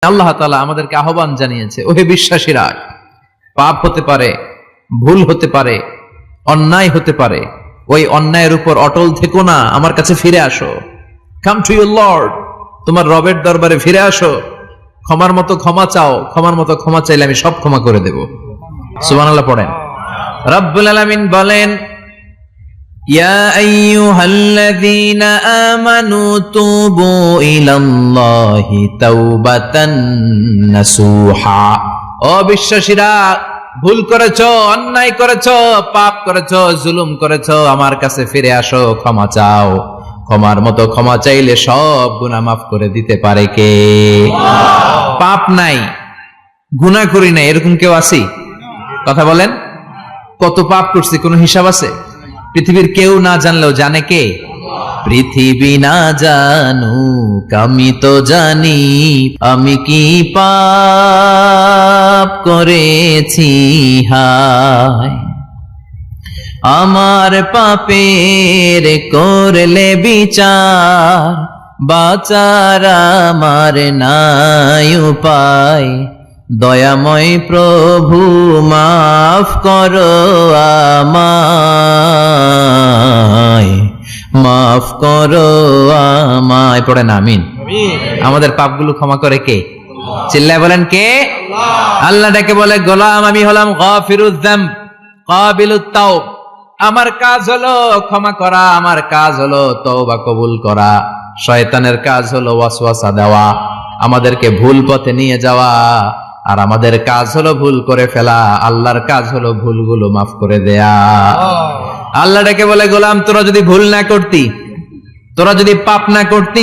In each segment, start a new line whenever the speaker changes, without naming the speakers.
আল্লাহ তাআলা আমাদেরকে আহ্বান জানিয়েছে, ওহে বিশ্বাসীরা, পাপ হতে পারে, ভুল হতে পারে, অন্যায় হতে পারে, ওই অন্যায়ের উপর অটল থেকো না, আমার কাছে ফিরে আসো। কাম টু ইউর লর্ড, তোমার রবের দরবারে ফিরে আসো, ক্ষমার মতো ক্ষমা চাও, ক্ষমার মতো ক্ষমা চাইলে আমি সব ক্ষমা করে দেব। সুবহানাল্লাহ পড়েন। রব্বুল আলামিন বলেন, ইয়া আইয়ুহাল্লাযীনা আমানু তুবু ইলাল্লাহি তাওবাতান নাসুহা। ও বিশ্বাসীরা, ভুল করেছো, অন্যায় করেছো, পাপ করেছো, জুলুম করেছো, আমার কাছে ফিরে আসো, ক্ষমা চাও। ক্ষমার মতো ক্ষমা চাইলে সব গুনাহ মাফ করে দিতে পারে কে? পাপ নাই, গুনাহ করি নাই, এরকম কেউ আছে? কথা বলেন। কত পাপ করছি, কোনো হিসাব আছে? পৃথিবীর কেউ না জানলেও জানে কে? পৃথিবী না জানুক আমি তো জানি, আমি কি পাপ করেছি হায়। আমার পাপের করলে বিচার, বাঁচার আমার নাই উপায়। দয়াময় প্রভু মাফ করো আমায়, মাফ করো আমায়। পড়েন আমিন। আমাদের পাপগুলো ক্ষমা করে কে? চিল্লায় বলেন কে? আল্লাহ ডেকে বলে, গোলাম আমি হলাম গাফিরুয যামব কাবিলুত তাওব। আমার কাজ হলো ক্ষমা করা, আমার কাজ হলো তওবা কবুল করা। শয়তানের কাজ হলো ওয়াসওয়াসা দেওয়া, আমাদেরকে ভুল পথে নিয়ে যাওয়া। আর আমাদের কাজ হলো ভুল করে ফেলা, আল্লাহর কাজ হলো ভুলগুলো মাফ করে দেয়া। আল্লাহ ডেকে বলে, গোলাম তোরা যদি ভুল না করতি, তোরা যদি পাপ না করতি,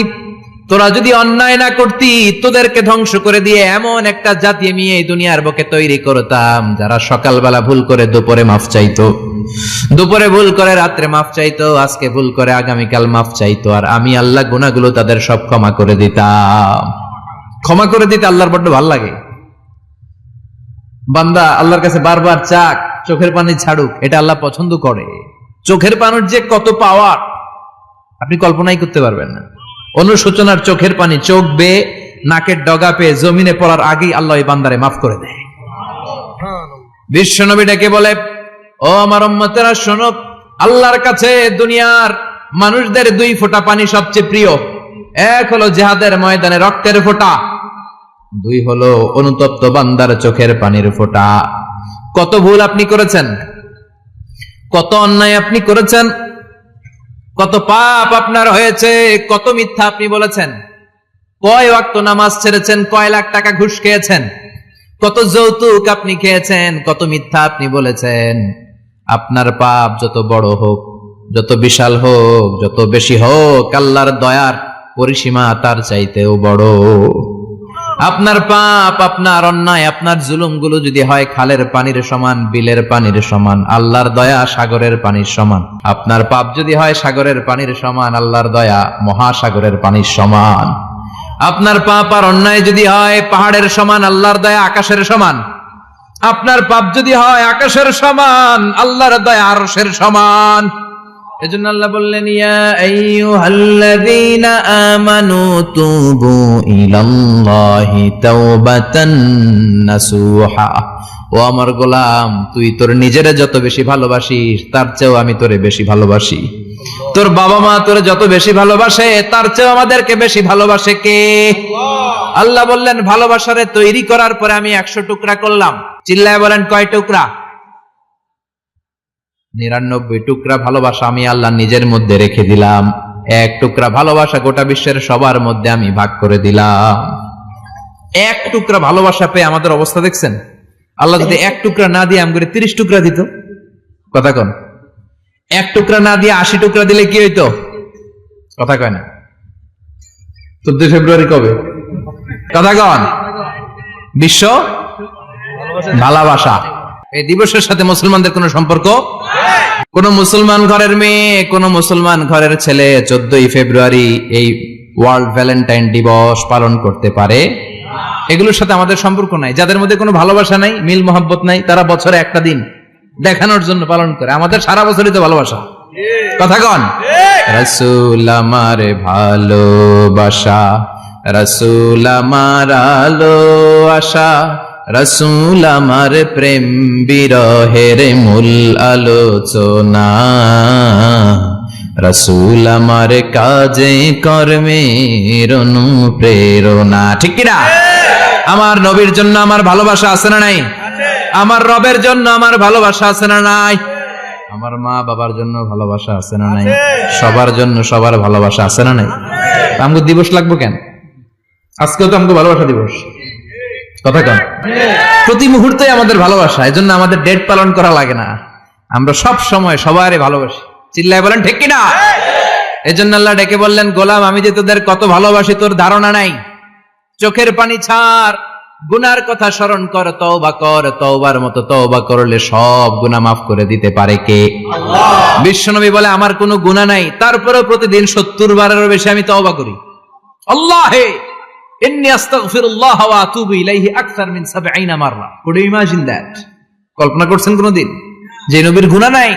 তোরা যদি অন্যায় না করতি, তোদেরকে ধ্বংস করে দিয়ে এমন একটা জাতি আমি এই দুনিয়ার বুকে তৈরি করতাম, যারা সকালবেলা ভুল করে দুপুরে মাফ চাইতো, দুপুরে ভুল করে রাত্রে মাফ চাইতো, আজকে ভুল করে আগামীকাল মাফ চাইতো। আর আমি আল্লাহ গুনাহগুলো তাদের সব ক্ষমা করে দিতাম। ক্ষমা করে দিতে আল্লাহর বড্ড ভালো লাগে। বান্দা আল্লাহর কাছে বারবার চাক, চোখের পানি ছাড়ুক, এটা আল্লাহ পছন্দ করে। চোখের পানির যে কত পাওয়ার আপনি কল্পনাই করতে পারবেন না। অনুশোচনার চোখের পানি চোখ বেয়ে নাকের ডগা পেয়ে জমিনে পড়ার আগেই আল্লাহ এই বান্দারে মাফ করে দেয়। বিশ্বনবী ডেকে বলে, ও আমার উম্মতেরা শোনো, আল্লাহর কাছে দুনিয়ার মানুষদের দুই ফোঁটা পানি সবচেয়ে প্রিয়। এক হলো জিহাদের ময়দানে রক্তের ফোঁটা, দুই হলো অনুতপ্ত বান্দার চোখের পানির ফোঁটা। কত ভুল আপনি করেছেন, কত অন্যায় আপনি করেছেন, কত পাপ আপনার হয়েছে, কত মিথ্যা আপনি বলেছেন, কয় ওয়াক্ত নামাজ ছেড়েছেন, কয় লাখ টাকা ঘুষ খেয়েছেন, কত যৌতুক আপনি খেয়েছেন, কত মিথ্যা আপনি বলেছেন। আপনার পাপ যত বড় হোক, যত বিশাল হোক, যত বেশি হোক, আল্লাহর দয়ার পরিসীমা তার চাইতেও বড়। আপনার পাপ, আপনার অন্যায়, আপনার জুলুমগুলো যদি হয় খালের পানির সমান, বিলের পানির সমান, আল্লাহর দয়া সাগরের পানির সমান। আপনার পাপ যদি হয় সাগরের পানির সমান, আল্লাহর দয়া মহাসাগরের পানির সমান। আপনার পাপ আর অন্যায় যদি হয় পাহাড়ের সমান, আল্লাহর দয়া আকাশের সমান। আপনার পাপ যদি হয় আকাশের সমান, আল্লাহর দয়া আরশের সমান। এজন্য আল্লাহ বললেন, ইয়া আইয়ুহাল্লাযীনা আমানু তুবু ইলাল্লাহি তাওবাতান নাসুহা। ও আমার গোলাম, তুই তোর নিজেরে যত বেশি ভালোবাসিস, তার চেয়েও আমি তোরে বেশি ভালোবাসি। তোর বাবা মা তোরে যত বেশি ভালোবাসে, তার চেয়েও আমাদেরকে বেশি ভালোবাসে কে? আল্লাহ বললেন, ভালোবাসারে তৈরি করার পরে আমি 100 টুকরা করলাম। চিল্লায় বলেন, কয় টুকরা? 99 টুকরা ভালোবাসা আমি আল্লাহ নিজের মধ্যে রেখে দিলাম। 1 টুকরা ভালোবাসা গোটা বিশ্বের সবার মধ্যে আমি ভাগ করে দিলাম। 1 টুকরা ভালোবাসা পেয়ে আমাদের অবস্থা দেখছেন? আল্লাহ যদি 1 টুকরা না দিয়ে আমগরে 30 টুকরা দিত, কথা কন। 1 টুকরা না দিয়ে 80 টুকরা দিলে কি হইতো? কথা কয় না। 14 ফেব্রুয়ারি কবে? কথা কন। বিশ্ব ভালোবাসা এই দিবসের সাথে মুসলমানদের কোন সম্পর্ক? কোন মুসলমান ঘরের মেয়ে, কোন মুসলমান ঘরের ছেলে 14 ফেব্রুয়ারি এই ওয়ার্ল্ড ভ্যালেন্টাইন দিবস পালন করতে পারে? এগুলোর সাথে আমাদের সম্পর্ক নাই। যাদের মধ্যে কোনো ভালোবাসা নাই, মিল মোহাব্বত নাই, তারা বছরে একটা দিন দেখানোর জন্য পালন করে। আমাদের সারা বছরই তো ভালোবাসা। কথা কন। রাসূল আমার ভালোবাসা, রাসূল আমার আলো আশা, রাসূল আমার প্রেম বিরহের মূল আলোচনা, রাসূল আমার কাজে কর্মের অনুপ্রেরণা। ঠিক কিনা? আমার নবীর জন্য আমার ভালোবাসা আছে না নাই? আমার রবের জন্য আমার ভালোবাসা আছে না নাই? আমার মা বাবার জন্য ভালোবাসা আছে না নাই? সবার জন্য সবার ভালোবাসা আছে না নাই? আমগো দিবস লাগবো কেন? আজকেও তো আমগো ভালোবাসা দিবস, কথা কন। প্রতি মুহূর্তে আমাদের ভালোবাসা, এজন্য আমাদের ডেট পালন করা লাগে না। আমরা সব সময় সবারই ভালোবাসি। চিল্লায় বলেন ঠিক কিনা? এজন্য আল্লাহ ডেকে বললেন, গোলাম আমি যে তোদের কত ভালোবাসি তোর ধারণা নাই। চোখের পানি ছাড়, গুনার কথা স্মরণ কর, তওবা কর। তওবার মতো তওবা করলে সব গুনাহ মাফ করে দিতে পারে কে? আল্লাহ। বিশ্বনবী বলে আমার কোনো গুনাহ নাই, তারপরেও প্রতিদিন 70 বারেরও বেশি আমি তওবা করি। আল্লাহে ইন্নী আস্তাগফিরুল্লাহ ওয়া আতুবু ইলাইহি আকসার মিন 70 মাররা। Could you imagine that? কল্পনা করছেন কোনদিন যে নবীর গুনাহ নাই,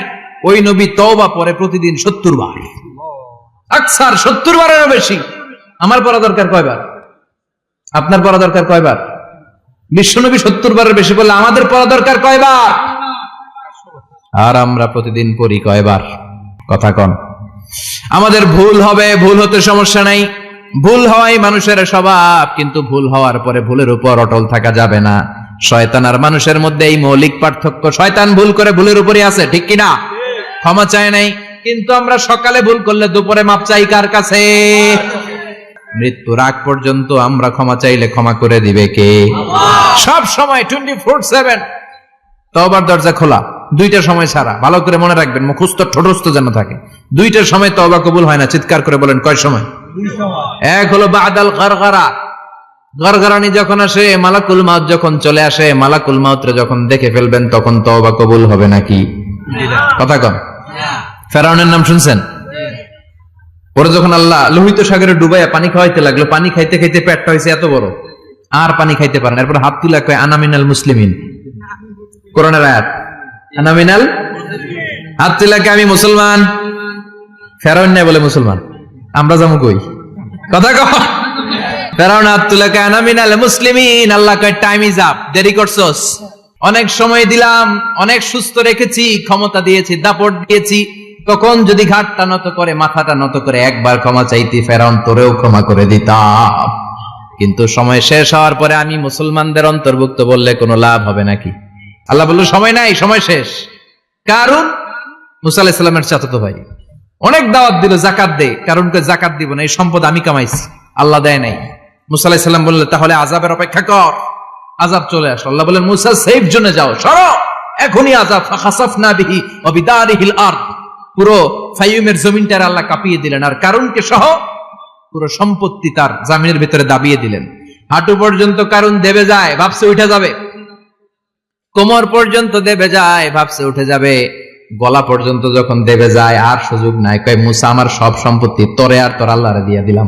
ওই নবী তওবা পড়ে প্রতিদিন 70 বার, আকসার 70 বারেরও বেশি। আমার পড়া দরকার কয়বার? আপনার পড়া দরকার কয়বার? বিশ্বনবী 70 বারের বেশি বললে আমাদের পড়া দরকার কয়বার? আর আমরা প্রতিদিন পড়ি কয়বার? কথা কন। আমাদের ভুল হবে, ভুল হতে সমস্যা নাই, ভুল হওয়াই মানুষের স্বভাব, কিন্তু ভুল হওয়ার পরে ভুলের উপর অটল থাকা যাবে না। শয়তান আর মানুষের মধ্যে এই মৌলিক পার্থক্য। শয়তান ভুল করে ভুলের উপরই আছে, ঠিক কিনা? ক্ষমা চায় নাই, কিন্তু আমরা সকালে ভুল করলে দুপুরে মাপ চাই কার কাছে? মৃত্যুর আগ পর্যন্ত আমরা ক্ষমা চাইলে ক্ষমা করে দিবে কে? সব সময় 24/7 তওবার দরজা খোলা, দুইটা সময় ছাড়া। ভালো করে মনে রাখবেন, মুখস্থ ঠোঁটস্থ যেন থাকে। দুইটার সময় তওবা কবুল হয় না। চিৎকার করে বলেন কয় সময়? এক হলো বাদাল গারগারা, গারগারানি যখন আসে, মালাকুল মাউত যখন চলে আসে, মালাকুল মাউতরে যখন দেখে ফেলবেন তখন তওবা কবুল হবে নাকি? কথা কন। ফেরাউনের নাম শুনছেন? ওরা যখন আল্লাহ লোহিত সাগরে ডুবাইয়া পানি খাওয়াইতে লাগলো, পানি খাইতে খাইতে পেটটা হয়েছে এত বড়, আর পানি খাইতে পারেন। এরপর হাত তুলে কয় আনা মিনাল মুসলিমিন। কোরআনের আয়াত, আনা মিনাল, হাত তুলে কয় আমি মুসলমান। ফেরাউন নাই বলে মুসলমান, আমরা যাবো কই? কথা কও। ফেরাউন হাত তুলে কয় আনা মিনাল মুসলিমিন। আল্লাহ কয় টাইম ইজ আপ, দেরি করছস। অনেক সময় দিলাম, অনেক সুস্থ রেখেছি, ক্ষমতা দিয়েছি, দাপট দিয়েছি, তখন যদি ঘাটটা নত করে, মাথাটা নত করে একবার ক্ষমা চাইতি, ফেরাউন তোরেও ক্ষমা করে দিতাম। কিন্তু সময় শেষ হওয়ার পরে আমি মুসলমানদের অন্তর্ভুক্ত বললে কোনো লাভ হবে নাকি? আল্লাহ বলল সময় নাই, সময় শেষ। কারণ মুসা আলাইহিস সালামের চাচাতো ভাই অনেক দাওয়াত দিল, জাকাত দে। কারণকে জাকাত দিব না, এই সম্পদ আমি কামাইছি, আল্লাহ দেয় নাই। মুসা আলাইহিস সালাম বললেন তাহলে আযাবের অপেক্ষা কর। আযাব চলে আসলো। আল্লাহ বলেন মুসা সেফ জোনে যাও, সরো, এখনই আযাব। ফাখাসাফনা বিহি ওয়া বিদারিহিল আরদ, পুরো ফাইয়ুমের জমিনটার আল্লাহ কাঁপিয়ে দিলেন, আর কারুনকে সহ পুরো সম্পত্তি তার জামিনের ভিতরে দাবিয়ে দিলেন। হাঁটু পর্যন্ত কারুন দেবে যায়, ভাবছে উঠে যাবে। কোমর পর্যন্ত দেবে যায়, ভাবছে উঠে যাবে। গলা পর্যন্ত যখন দেবে যায়, আর সুযোগ নাই। কয় মুসা আমার সব সম্পত্তি তোরে আর তোর আল্লাহরে দিয়ে দিলাম,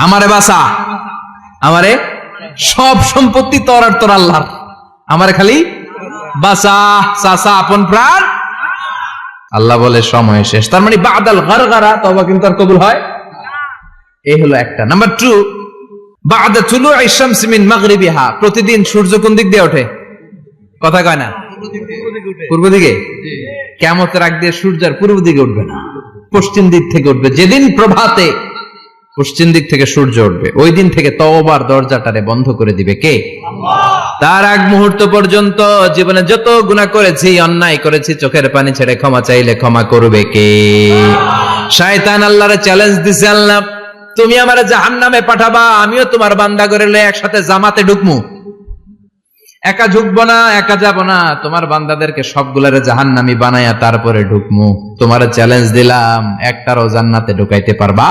আমারে বাঁচা, আমারে সব সম্পত্তি তোর আর তোর আল্লাহর, আমারে খালি বাঁচা, চাচা আপন প্রাণ। আল্লাহ বলে সময় শেষ। তার মানে বাদাল গারগারা তওবা কিন্তু আর কবুল হয়? এই হলো একটা। নাম্বার 2, বাদা তুলুই শামস মিন মাগরিবিহা, প্রতিদিন সূর্য কোন দিক দিয়ে ওঠে? কথা কয় না? পূর্ব দিকে। কিয়ামতের আগ দিয়ে সূর্য আর পূর্ব দিকে উঠবে না, পশ্চিম দিক থেকে উঠবে। যেদিন প্রভাতে পশ্চিম দিক থেকে সূর্য উঠবে, ওই দিন থেকে তওবার দরজাটারে বন্ধ করে দিবে কে? আল্লাহ। তার আগ মুহূর্ত পর্যন্ত জীবনে যত গুনাহ করেছি, অন্যায় করেছি, চোখের পানি ছেড়ে ক্ষমা চাইলে ক্ষমা করবে কে? শয়তান আল্লাহরে চ্যালেঞ্জ দিছে, আল্লাহ তুমি আমারে জাহান্নামে পাঠাবা, আমিও তোমার বান্দা করে লয়ে একসাথে জামাতে ঢুকমু। একা ঢুকবো না, একা যাব না, তোমার বান্দাদেরকে সবগুলারে জাহান্নামী বানায়া তারপরে ঢুকমু। তোমার চ্যালেঞ্জ দিলাম, একটারও জান্নাতে ঢুকাইতে পারবা?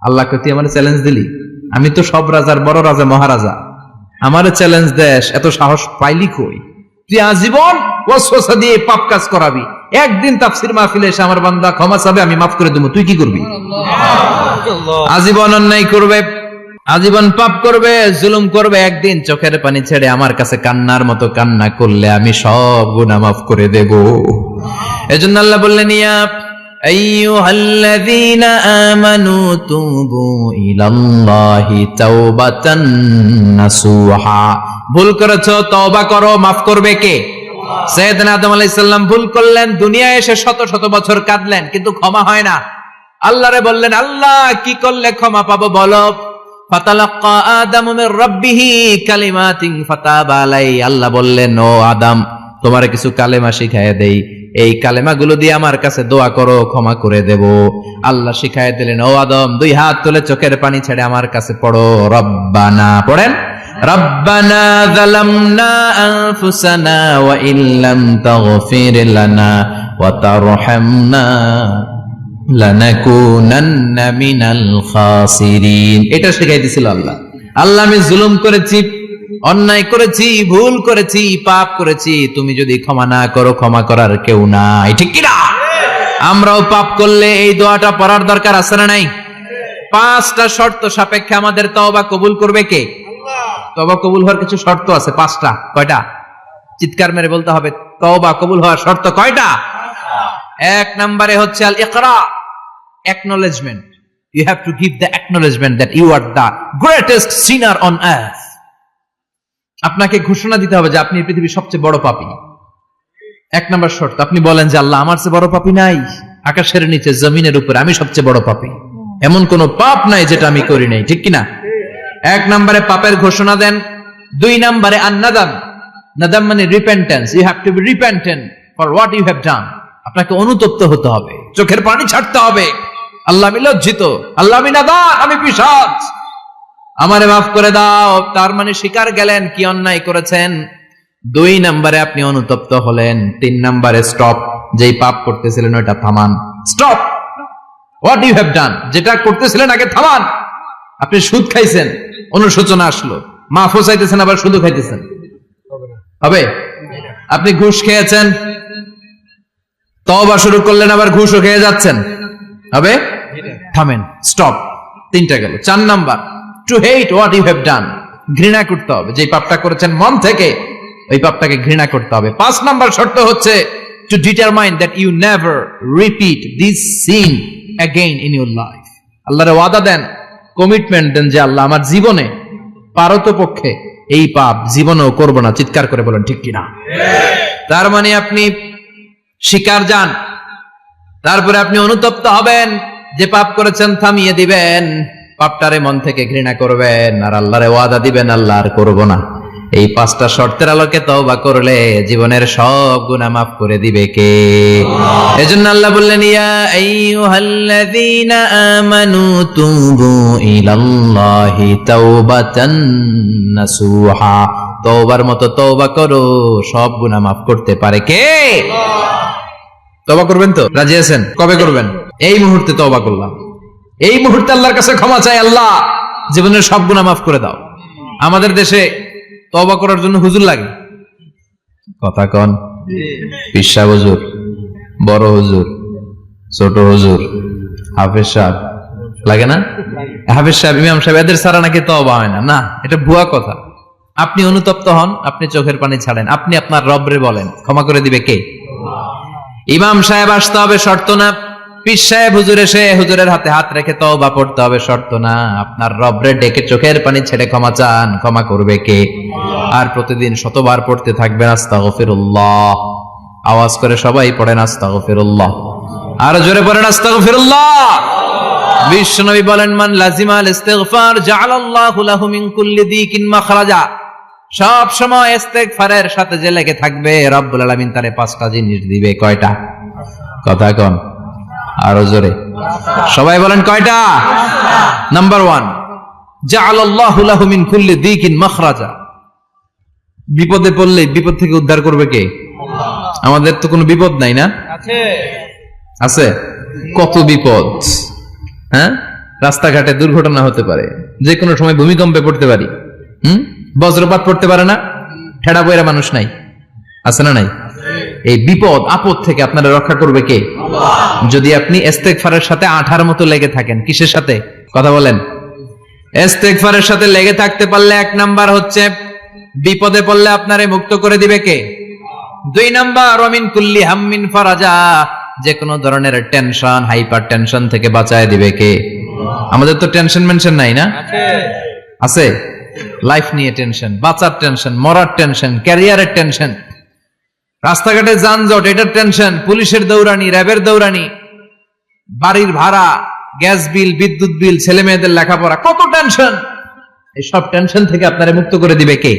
আল্লাহকে তুই আমার চ্যালেঞ্জ দিলি? আমি তো সব রাজার বড় রাজা, মহারাজা, আমার চ্যালেঞ্জ দেশ, এত সাহস পাইলি কই? তুই আজীবন ওয়াসওয়াসা দিয়ে পাপ কাজ করাবি, একদিন তাফসীর মাহফিলে এসে আমার বান্দা ক্ষমা চাবে, আমি মাফ করে দেবো, তুই কি করবি? আজীবন অন্যায় করবে, আজীবন পাপ করবে, জুলুম করবে, একদিন চোখের পানি ছেড়ে আমার কাছে কান্নার মতো কান্না করলে আমি সব গুনাহ মাফ করে দেব। এজন্য আল্লাহ বললেন ইয়া আইয়ুহাল্লাযীনা আমানু তুবু ইলাল্লাহি তাওবাতান নাসুহা। ভুল করেছো, তওবা করো, মাফ করবে কে? সাইয়েদনা আদম আলাইহিস সালাম ভুল করলেন, দুনিয়ায় এসে শত শত বছর কাঁদলেন, কিন্তু ক্ষমা হয় না। আল্লাহরে বললেন, আল্লাহ কি করলে ক্ষমা পাবো বলো? ফাতালাক্কা আদামু মির রাব্বিহি কালিমাতিন ফাতাবা আলাইহি। আল্লাহ বললেন, ও আদম, তোমারে কিছু কালেমা শিখাইয়া দেই, এই কালেমাগুলো দিয়ে আমার কাছে দোয়া করো, ক্ষমা করে দেব। আল্লাহ শিখাইয়া দিলেন, ও আদম, দুই হাত তুলে চোখের পানি ছেড়ে আমার কাছে পড়ো, রব্বানা। পড়েন, রব্বানা যালামনা আনফুসানা ওয়া ইল্লাম তাগফির লানা ওয়া তারহামনা লানাকুনান্না মিনাল খাসিরিন। এটা শিখাই দিয়েছিল আল্লাহ। আল্লাহ, আমি জুলুম করেছি, অন্যায় করেছি, ভুল করেছি, পাপ করেছি, তুমি যদি ক্ষমা না করো, ক্ষমা করার কেউ নাই, ঠিক কি না? আমরাও পাপ করলে এই দোয়াটা পড়ার দরকার আছে না নাই? 5টা শর্ত সাপেক্ষে আমাদের তওবা কবুল করবে কে? তওবা কবুল হওয়ার কিছু শর্ত আছে, 5টা। কয়টা? চিৎকার মেরে বলতে হবে, তওবা কবুল হওয়ার শর্ত কয়টা? 1 নম্বরে হচ্ছে আল ইকরা, acknowledgement. You have to give the acknowledgement that you are the greatest sinner on earth. আপনাকে ঘোষণা দিতে হবে যে আপনি পৃথিবীর সবচেয়ে বড় পাপী। 1 নম্বর শর্ত, আপনি বলেন যে আল্লাহ, আমার চেয়ে বড় পাপী নাই, আকাশের নিচে জমিনের উপরে আমি সবচেয়ে বড় পাপী, এমন কোন পাপ নাই যেটা আমি করি নাই, ঠিক কিনা? 1 নম্বরে পাপের ঘোষণা দেন। 2 নম্বরে আন-নাদাম। নাদাম মানে repentance. You have to be repentant for what you have done. আপনাকে অনুতপ্ত হতে হবে, চোখের পানি ছাড়তে হবে। আল্লাহ, আমি লজ্জিত, আল্লাহ আমি নাদান, আমি পিশাচ, আমারে মাফ করে দাও। তার মানে স্বীকার গেলেন কি অন্যায় করেছেন। 2 নম্বরে আপনি অনুতপ্ত হলেন। 3 নম্বরে স্টপ, যেই পাপ করতেছিলেন ওটা থামান। Stop what you have done, যেটা করতেছিলেন আগে থামান। আপনি সুদ খাইছেন, অনুশোচনা আসলো, মাফও চাইতেছেন, আবার সুদও খাইতেছেন, হবে? আপনি ঘুষ খেয়েছেন, তওবা শুরু করলেন, আবার ঘুষও খেয়ে যাচ্ছেন, হবে? থামেন, স্টপ। 3টা গেল। 4 number, to hate what you have done, ঘৃণা করতে হবে, যে পাপটা করেছেন মন থেকে ওই পাপটাকে ঘৃণা করতে হবে। 5 নাম্বার শর্ত হচ্ছে to determine that you never repeat this sin again in your life. আল্লাহর ওয়াদা দেন, কমিটমেন্ট দেন যে আল্লাহ, আমার জীবনে পারতপক্ষে এই পাপ জীবনেও করব না। চিৎকার করে বলেন, ঠিক কিনা? তার মানে আপনি শিকার যান, তারপরে আপনি অনুতপ্ত হবেন, যে পাপ করেছেন থামিয়ে দিবেন, পাপটারে মন থেকে ঘৃণা করবেন, আর আল্লাহরে ওয়াদা দিবেন, আল্লাহ আর করব না। এই 5টা শর্তের আলোকে তওবা করলে জীবনের সব গুনাহ মাফ করে দিবে কে? এজন্য আল্লাহ বললেন, ইয়া আইয়ুহাল্লাযীনা আমানু তুবু ইলাল্লাহি তাওবাতান নাসুহা। তওবার মতো তওবা করো, সব গুনাহ মাফ করতে পারে কে? তওবা করবেন তো? রাজি আছেন? কবে করবেন? এই মুহূর্তে তওবা করলাম, এই মুহূর্তে আল্লাহর কাছে ক্ষমা চাই, আল্লাহ জীবনের সব গুনাহ মাফ করে দাও। আমাদের দেশে তওবা করার জন্য হুজুর লাগে, কথা কন? পীর সাহেব হুজুর, বড় হুজুর, ছোট হুজুর, হাফেজ সাহেব লাগে না? হাফেজ সাহেব, ইমাম সাহেব, এদের ছাড়া নাকি তওবা হয় না। না, এটা ভুয়া কথা। আপনি অনুতপ্ত হন, আপনি চোখের পানি ছাড়েন, আপনি আপনার রবরে বলেন, ক্ষমা করে দিবে কে? ইমাম সাহেব আসতে হবে, শর্ত না। পীর সাহেব হুজুর এসে হুজুরের হাতে হাত রেখে তওবা পড়তে হবে, শর্ত না। আপনার রবরে ডেকে চোখের পানি ছেড়ে ক্ষমা চান, ক্ষমা করবে কে? আর প্রতিদিন শতবার পড়তে থাকবেন আস্তাগফিরুল্লাহ। আওয়াজ করে সবাই পড়েন আস্তাগফিরুল্লাহ, আর জোরে পড়েন আস্তাগফিরুল্লাহ। বিশ্বনবী বলেন, মান লাজিমাল ইস্তিগফার জাআলাল্লাহু লাহু মিন কুল্লি দিকিন মাখরাজা। সব সময় ইস্তিগফারের সাথে যে লেগে থাকবে, রব্বুল আলামিন তারে 5টা জিনিস দিবে। কয়টা? কথা কন, আরো জোরে সবাই বলেন, কয়টা? নাম্বার 1, জাআলাল্লাহু লাহু মিন কুল্লি দিকিন মাখরাজা। বিপদে পড়লে বিপদ থেকে উদ্ধার করবে কে? আমাদের তো কোনো বিপদ নাই না? আছে। কত বিপদ, হ্যাঁ? রাস্তাঘাটে দুর্ঘটনা হতে পারে, যে কোনো সময় ভূমিকম্পে পড়তে পারি, বজ্রপাত পড়তে পারে না, ঠেড়া বইরা মানুষ নাই, আছে না নাই? এই বিপদ আপদ থেকে আপনারা রক্ষা করবে কে? যদি আপনি ইস্তেগফারের সাথে আঠার মতো লেগে থাকেন। কিসের সাথে? কথা বলেন। ইস্তেগফারের সাথে লেগে থাকতে পারলে 1 নাম্বার হচ্ছে বিপদে পড়লে আপনারে মুক্ত করে দিবে কে? 2 নাম্বার, ওমিন কুল্লি হাম্মিন ফারাজা। যে কোনো ধরনের টেনশন, হাইপার টেনশন থেকে বাঁচায় দিবে কে? আমাদের তো টেনশন মেনশন নাই না? আছে। লাইফ নিয়ে টেনশন, বাঁচার টেনশন, মরার টেনশন, ক্যারিয়ারের টেনশন, রাস্তাঘাটে যানজট এটার টেনশন, পুলিশের দৌড়ানি, র্যাবের দৌড়ানি, বাড়ির ভাড়া, গ্যাস বিল, বিদ্যুৎ বিল, ছেলে মেয়েদের লেখাপড়া, কত টেনশন। এই সব টেনশন থেকে আপনারে মুক্ত করে দিবে কে?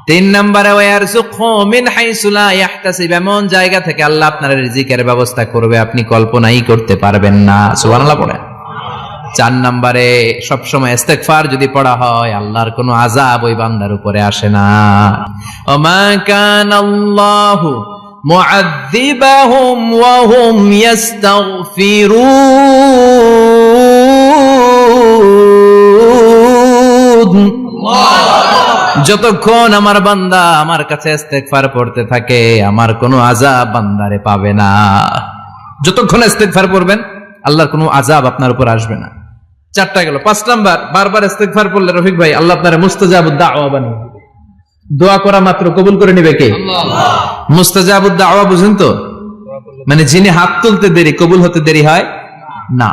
3 নম্বরে ওয়ারযুকহু মিন হাইসু লা ইয়াহতাসিব, এমন জায়গা থেকে আল্লাহ আপনার রিজিকের ব্যবস্থা করবে আপনি কল্পনাই করতে পারবেন না। সুবহানাল্লাহ পড়েন। 4 নম্বরে সবসময় ইস্তিগফার যদি পড়া হয় আল্লাহর কোনো আযাব ওই বান্দার উপরে আসে না। ওমা কানাল্লাহু মুআযযিবাহুম ওয়া হুম ইস্তাগফিরুন। যতক্ষণ আমার বান্দা আমার কাছে ইস্তিগফার পড়তে থাকে আমার কোনো আযাব বান্দারে পাবে না। যতক্ষণ ইস্তিগফার পড়বেন আল্লাহর কোনো আযাব আপনার উপর আসবে না। 4টা গেল। 5 নাম্বার, বারবার ইস্তিগফার পড়লে রফিক ভাই আল্লাহ আপনার মুস্তাজাবুদ দাওয়া বানিয়ে দিবে। দোয়া করা মাত্র কবুল করে নেবে কে? আল্লাহ। মুস্তাজাবুদ দাওয়া বুঝেন তো? মানে যিনি হাত তুলতে দেরি কবুল হতে দেরি হয় না।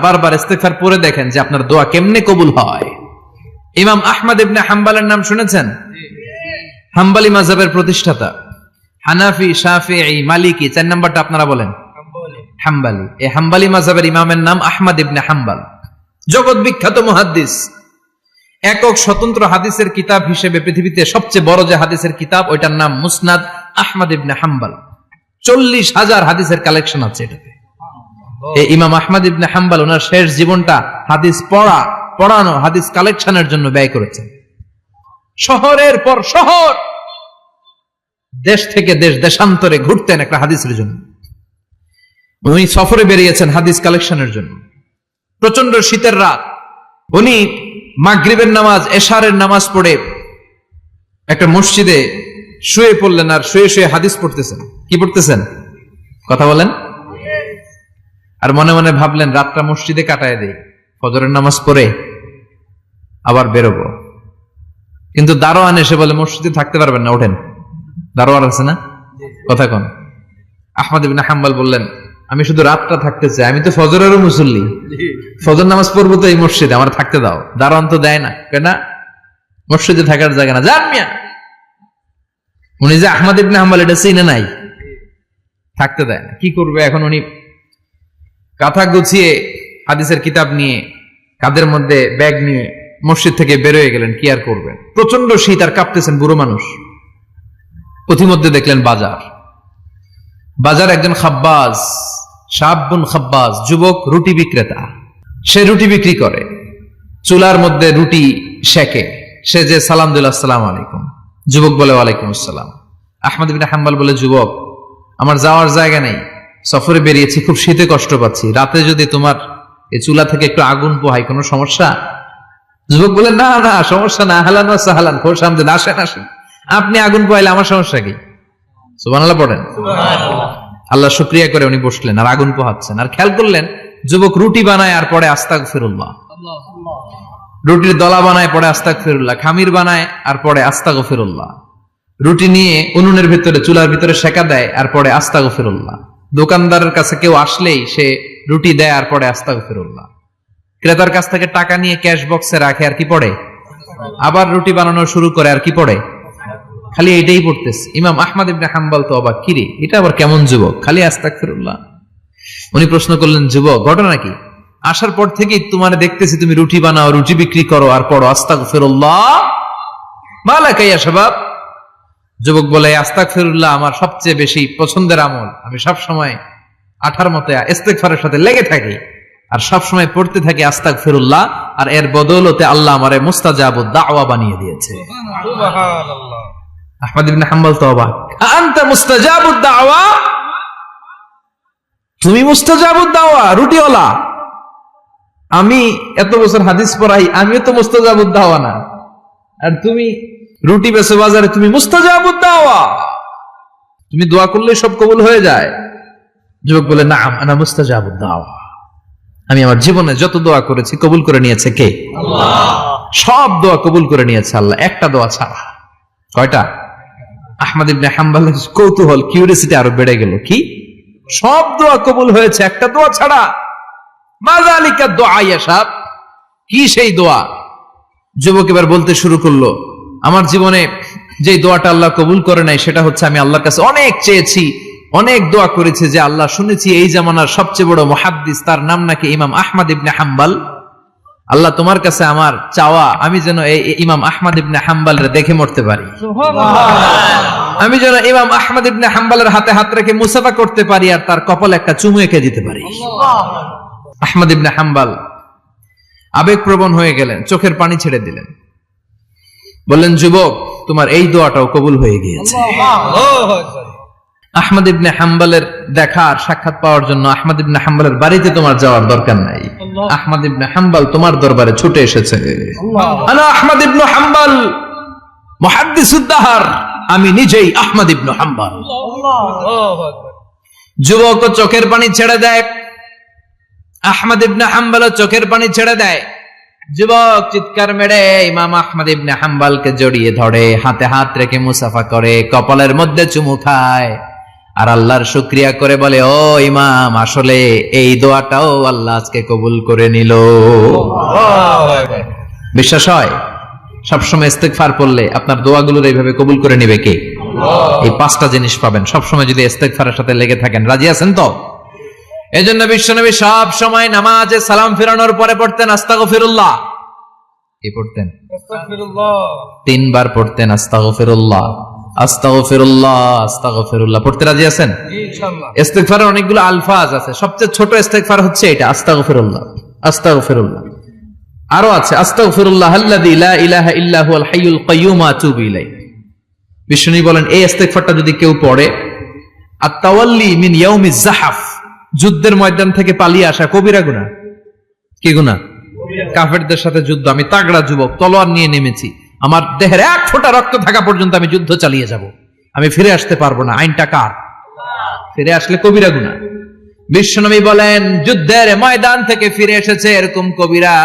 বারবার ইস্তিগফার পড়ে দেখেন যে আপনার দোয়া কেমনে কবুল হয়। ইমাম আহমদ ইবনে হাম্বলের নাম শুনেছেন? হাম্বলি মাযহাবের প্রতিষ্ঠাতা। হানাফি, শাফিঈ, মালিকি, 4 নাম্বারটা আপনারা বলেন। হাম্বলি। এই হাম্বলি মাযহাবের ইমামের নাম আহমদ ইবনে হাম্বল। জগৎ বিখ্যাত মুহাদ্দিস। একক স্বতন্ত্র হাদিসের কিতাব হিসেবে পৃথিবীতে সবচেয়ে বড় যে হাদিসের কিতাব ওইটার নাম মুসনাদ আহমদ ইবনে হাম্বল। 40,000 হাদিসের কালেকশন আছে এটাতে। এই ইমাম আহমদ ইবনে হাম্বল ওনার শেষ জীবনটা হাদিস পড়ানো, হাদিস কালেকশনের জন্য ব্যয় করেছেন। শহরের পর শহর, দেশ থেকে দেশ, দেশান্তরে ঘুরতেন একটা হাদিসের জন্য। উনি সফরে বেরিয়েছেন হাদিস কালেকশনের জন্য। প্রচন্ড শীতের রাত, উনি মাগরিবের নামাজ, এশারের নামাজ পড়ে একটা মসজিদে শুয়ে পড়লেন আর শুয়ে শুয়ে হাদিস পড়তেছেন। কি পড়তেছেন? কথা বলেন। আর মনে মনে ভাবলেন রাতটা মসজিদে কাটায় দেই, ফজরের নামাজ পড়ে আবার বেরোবো। কিন্তু দারোয়ান এসে বলে মসজিদে থাকতে পারবেন না, ওঠেন। দারোয়ান আছে না? কথা কন। আহমদ ইবনে হাম্বল বললেন আমি শুধু রাতটা থাকতে চাই, আমি তো ফজরেরও মুসল্লি, ফজর নামাজ পড়বো তো এই মসজিদে, আমার থাকতে দাও। দারোয়ান তো দেয় না, কেন? মসজিদে থাকার জায়গা না, যান মিয়া। উনি যে আহমদ ইবনে হাম্বল এটা চিনে নাই, থাকতে দেয় না। কি করবে এখন? উনি কাঁথা গুছিয়ে হাদিসের কিতাব নিয়ে কাঁধের মধ্যে ব্যাগ নিয়ে মসজিদ থেকে বেরোয় গেলেন। কি আর করবেন? প্রচন্ড শীত আর কাঁপতেছেন, বুড়ো মানুষ। পথিমধ্যে দেখলেন বাজার একজন খাব্বাজ, শাবুন খাব্বাজ, যুবক রুটি বিক্রেতা। সে রুটি বিক্রি করে, চুলার মধ্যে রুটি সেকে। সে যে সালাম দিল আসসালামু আলাইকুম, যুবক বলে ওয়ালাইকুম আসসালাম। আহমদ ইবনে হাম্বল বলে যুবক আমার যাওয়ার জায়গা নেই, সফরে বেরিয়েছি, খুব শীতে কষ্ট পাচ্ছি, রাতে যদি তোমার এই চুলা থেকে একটু আগুন পোহাই কোনো সমস্যা? যুবক বলে না না সমস্যা না, আহলান ওয়া সাহলান, খোশ আমদেদ, আসেন। আপনি আগুন পোহাইলে আমার সমস্যা কি? সুবহানাল্লাহ পড়েন। আল্লাহ শুকরিয়া করে উনি বসলেন আর আগুন পোহাচ্ছেন। আর খেয়াল করলেন যুবক রুটি বানায় আর পরে আস্তাগফিরুল্লাহ, রুটির দলা বানায় পরে আস্তাগফিরুল্লাহ, খামির বানায় আর পরে আস্তাগফিরুল্লাহ, রুটি নিয়ে উনুনের ভিতরে চুলার ভিতরে সেকা দেয় আর পরে আস্তাগফিরুল্লাহ। দোকানদারের কাছে কেউ আসলেই সে রুটি দেয় আর পরে আস্তাগফিরুল্লাহ। ক্রেতার কাছ থেকে টাকা নিয়ে ক্যাশ বক্সে রাখে আর কি পড়ে? আবার রুটি বানানো শুরু করে আর কি পড়ে? খালি এটাই পড়তেছে। ইমাম আহমদ ইবনে হাম্বল তো অবাক, কিরে এটা আবার কেমন যুবক, খালি আস্তাগফিরুল্লাহ। উনি প্রশ্ন করলেন যুবক ঘটনা কি? আসার পর থেকেই তোমার দেখতেছি তুমি রুটি বানাও, রুটি বিক্রি করো আর পড়ো আস্তাগফিরুল্লাহ, মালাকা ইয়া শাবাব। যুবক বলে আস্তাগফিরুল্লাহ আমার সবচেয়ে বেশি পছন্দের আমল, আমি সব সময় আঠার মতো ইস্তিগফারের সাথে লেগে থাকি আর সব সময় পড়তে থাকি আস্তাগফিরুল্লাহ, আর এর বদৌলতে আল্লাহ আমারে মুস্তাজাবুদ দাওয়া বানিয়ে দিয়েছে। সুবহানাল্লাহ। আহমদ ইবনে হাম্বল তো অবাক, আনতা মুস্তাজাবুদ দাওয়া, তুমি মুস্তাজাবুদ দাওয়া, রুটিওয়ালা। আমি এত বছর হাদিস পড়াই, আমিও তো মুস্তাজাবুদ দাওয়া না, আর তুমি রুটি বেচো বাজারে, তুমি মুস্তাজাবুদ দাওয়া, তুমি দোয়া করলে সব কবুল হয়ে যায়। যুবক বলে নাম আনা মুস্তাজাবুদ দাওয়া, আমি আমার জীবনে যত দোয়া করেছি কবুল করে নিয়েছে কে? আল্লাহ। সব দোয়া কবুল করে নিয়েছে আল্লাহ, একটা দোয়া ছাড়া। কয়টা? আহমদ ইবনে হাম্বলের কৌতূহল, কিউরিয়াসিটি আরো বেড়ে গেল। কি? সব দোয়া কবুল হয়েছে একটা দোয়া ছাড়া। মাযালিকা দোয়া ইয়াসাব, কি সেই দোয়া? যুবক এবার বলতে শুরু করলো, আমার জীবনে যে দোয়াটা আল্লাহ কবুল করে নাই সেটা হচ্ছে আমি আল্লাহর কাছে অনেক চেয়েছি, অনেক দোয়া করেছি যে আল্লাহ, শুনেছি এই জামানার সবচেয়ে বড় মুহাদ্দিস, তার নাম নাকি ইমাম আহমদ ইবনে হাম্বল। আল্লাহ তোমার কাছে আমার চাওয়া, আমি যেন এই ইমাম আহমদ ইবনে হাম্বলের দেখে মরতে পারি, আমি যেন ইমাম আহমদ ইবনে হাম্বলের হাতে হাত রেখে মুসাফা করতে পারি আর তার কপালে একটা চুমু এঁকে দিতে পারি। আহমদ ইবনে হাম্বল আবেগপ্রবণ হয়ে গেলেন, চোখের পানি ছেড়ে দিলেন, বললেন, যুবক, তোমার এই দোয়াটাও কবুল হয়ে গিয়েছে। আহমদ ইবনে হাম্বলের দেখার সাক্ষাৎ পাওয়ার জন্য আহমদ ইবনে হাম্বলের বাড়িতে তোমার যাওয়ার দরকার নাই, আহমদ ইবনে হাম্বল তোমার দরবারে ছুটে এসেছে। আনা আহমদ ইবনে হাম্বল মুহাদ্দিসুদ দাহর, আমি নিজেই আহমদ ইবনে হাম্বল। যুবক চোখের পানি ছেড়ে দেয়, আহমদ ইবনে হাম্বল চোখের পানি ছেড়ে দেয়। যুবক চিৎকার মেরে ইমাম আহমদ ইবনে হাম্বলকে জড়িয়ে ধরে, হাতে হাত রেখে মুসাফা করে, কপালের মধ্যে চুমু খায় আর আল্লাহর শুকরিয়া করে বলে, ও ইমাম, আসলে এই দোয়াটাও আল্লাহ আজকে কবুল করে নিল। বিশ্বাস হয়? সবসময় ইস্তেগফার পড়লে আপনার দোয়াগুলোর এইভাবে কবুল করে নিবে কে? এই পাঁচটা জিনিস পাবেন সবসময় যদি ইস্তেগফারের সাথে লেগে থাকেন। রাজি আছেন তো? এজন্য বিশ্বনবী সব সময় নামাজে সালাম ফিরানোর পরে পড়তেন আস্তাগফিরুল্লাহ। কি পড়তেন? আস্তাগফিরুল্লাহ। 3 বার পড়তেন আস্তাগফিরুল্লাহ, আস্তাগফিরুল্লাহ, আস্তাগফিরুল্লাহ। পড়তে রাজি আছেন? জি ইনশাআল্লাহ। ইস্তেগফারের অনেকগুলো আলফাজ আছে, সবচেয়ে ছোট ইস্তেগফার হচ্ছে এটা, আস্তাগফিরুল্লাহ, আস্তাগফিরুল্লাহ। আরো আছে আস্তাগফিরুল্লাহ আল্লাযী লা ইলাহা ইল্লা হুয়াল হাইয়ুল কাইয়্যুম ওয়া আতুবু ইলাইহি। বিশ্বনবী বলেন, এই ইস্তেগফারটা যদি কেউ পড়ে, আত-তাওয়াল্লি মিন ইয়াউমিজ যাহাফ, যুদ্ধের ময়দান থেকে পালিয়ে আসা কবিরা গুনাহ। কি গুনাহ? কাফেরদের সাথে যুদ্ধ, আমি তাগড়া যুবক, তলোয়ার নিয়ে নেমেছি, আমার দেহের এক ফোঁটা রক্ত থাকা পর্যন্ত আমি যুদ্ধ চালিয়ে যাব, আমি ফিরে আসতে পারবো না, আইনটা কার? ফিরে আসলে কবিরা গুনাহ। বিশ্বনবী বলেন, যুদ্ধের ময়দান থেকে ফিরে এসেছে এরকম কবিরা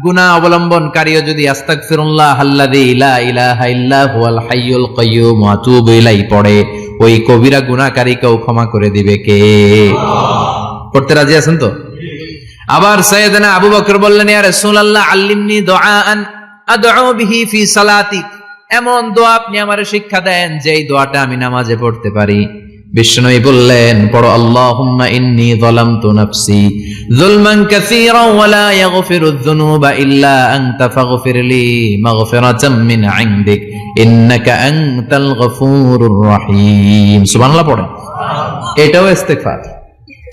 গুনাহ অবলম্বনকারীও যদি আস্তাগফিরুল্লাহ আল্লাযী লা ইলাহা ইল্লা হুয়াল হাইয়ুল কাইয়্যুম ওয়া আতুবু ইলাইহি পড়ে, ওই কবিরা গুনাহকারীকেও ক্ষমা করে দিবে কে? পড়তে রাজি আছেন তো? আবার সাইয়েদনা আবু বকর বললেন, ইয়া রাসূলুল্লাহ আল্লিমনি দুআআন আদউ বিহি ফি সালাতি, এমন দোয়া আপনি আমারে শিক্ষা দেন যেই দোয়াটা আমি নামাজে পড়তে পারি। বিশ্বনবী বললেন, পড়ো, আল্লাহুম্মা ইন্নী যালামতু নাফসি যুলমান কাসীরান ওয়া লা ইয়াগফিরুয যুনুবা ইল্লা আনতা ফাগফিরলি মাগফিরাতাম মিন ইনদিক ইন্নাকা আনতাল গফুরুর রহিম। সুবহানাল্লাহ পড়েন। এটাও ইস্তেগফার।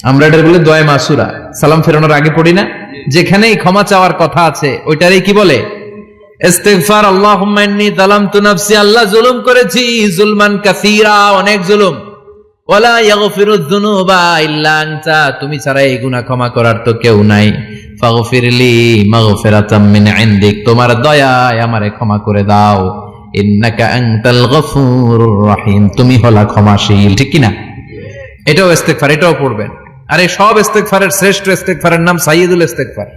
আমরা এটার বলে দোয়া মাসুরা, সালাম ফেরানোর আগে পড়ি না? যেখানেই ক্ষমা চাওয়ার কথা আছে ওইটারই কি বলে? ইস্তেগফার। আল্লাহুম্মা ইন্নী যালামতু নাফসি, আল্লাহ জুলুম করেছি, যুলমান কাসীরা, অনেক জুলুম, ওয়ালা ইয়াগফিরুয যুনুবা ইল্লা আনতা, তুমি ছাড়া এই গুনাহ ক্ষমা করার তো কেউ নাই, ফাগফিরলি মাগফিরাতাম মিন ইনদিক, তোমার দয়ায় আমারে ক্ষমা করে দাও, ইন্নাকা আনতাল গফুরুর রহিম, তুমি হলা ক্ষমাশীল। ঠিক কি না? এটাও ইস্তেগফার, এটাও পড়বেন। আর এই সব ইস্তেগফারের শ্রেষ্ঠ ইস্তেগফারের নাম সাইয়্যিদুল ইস্তেগফার।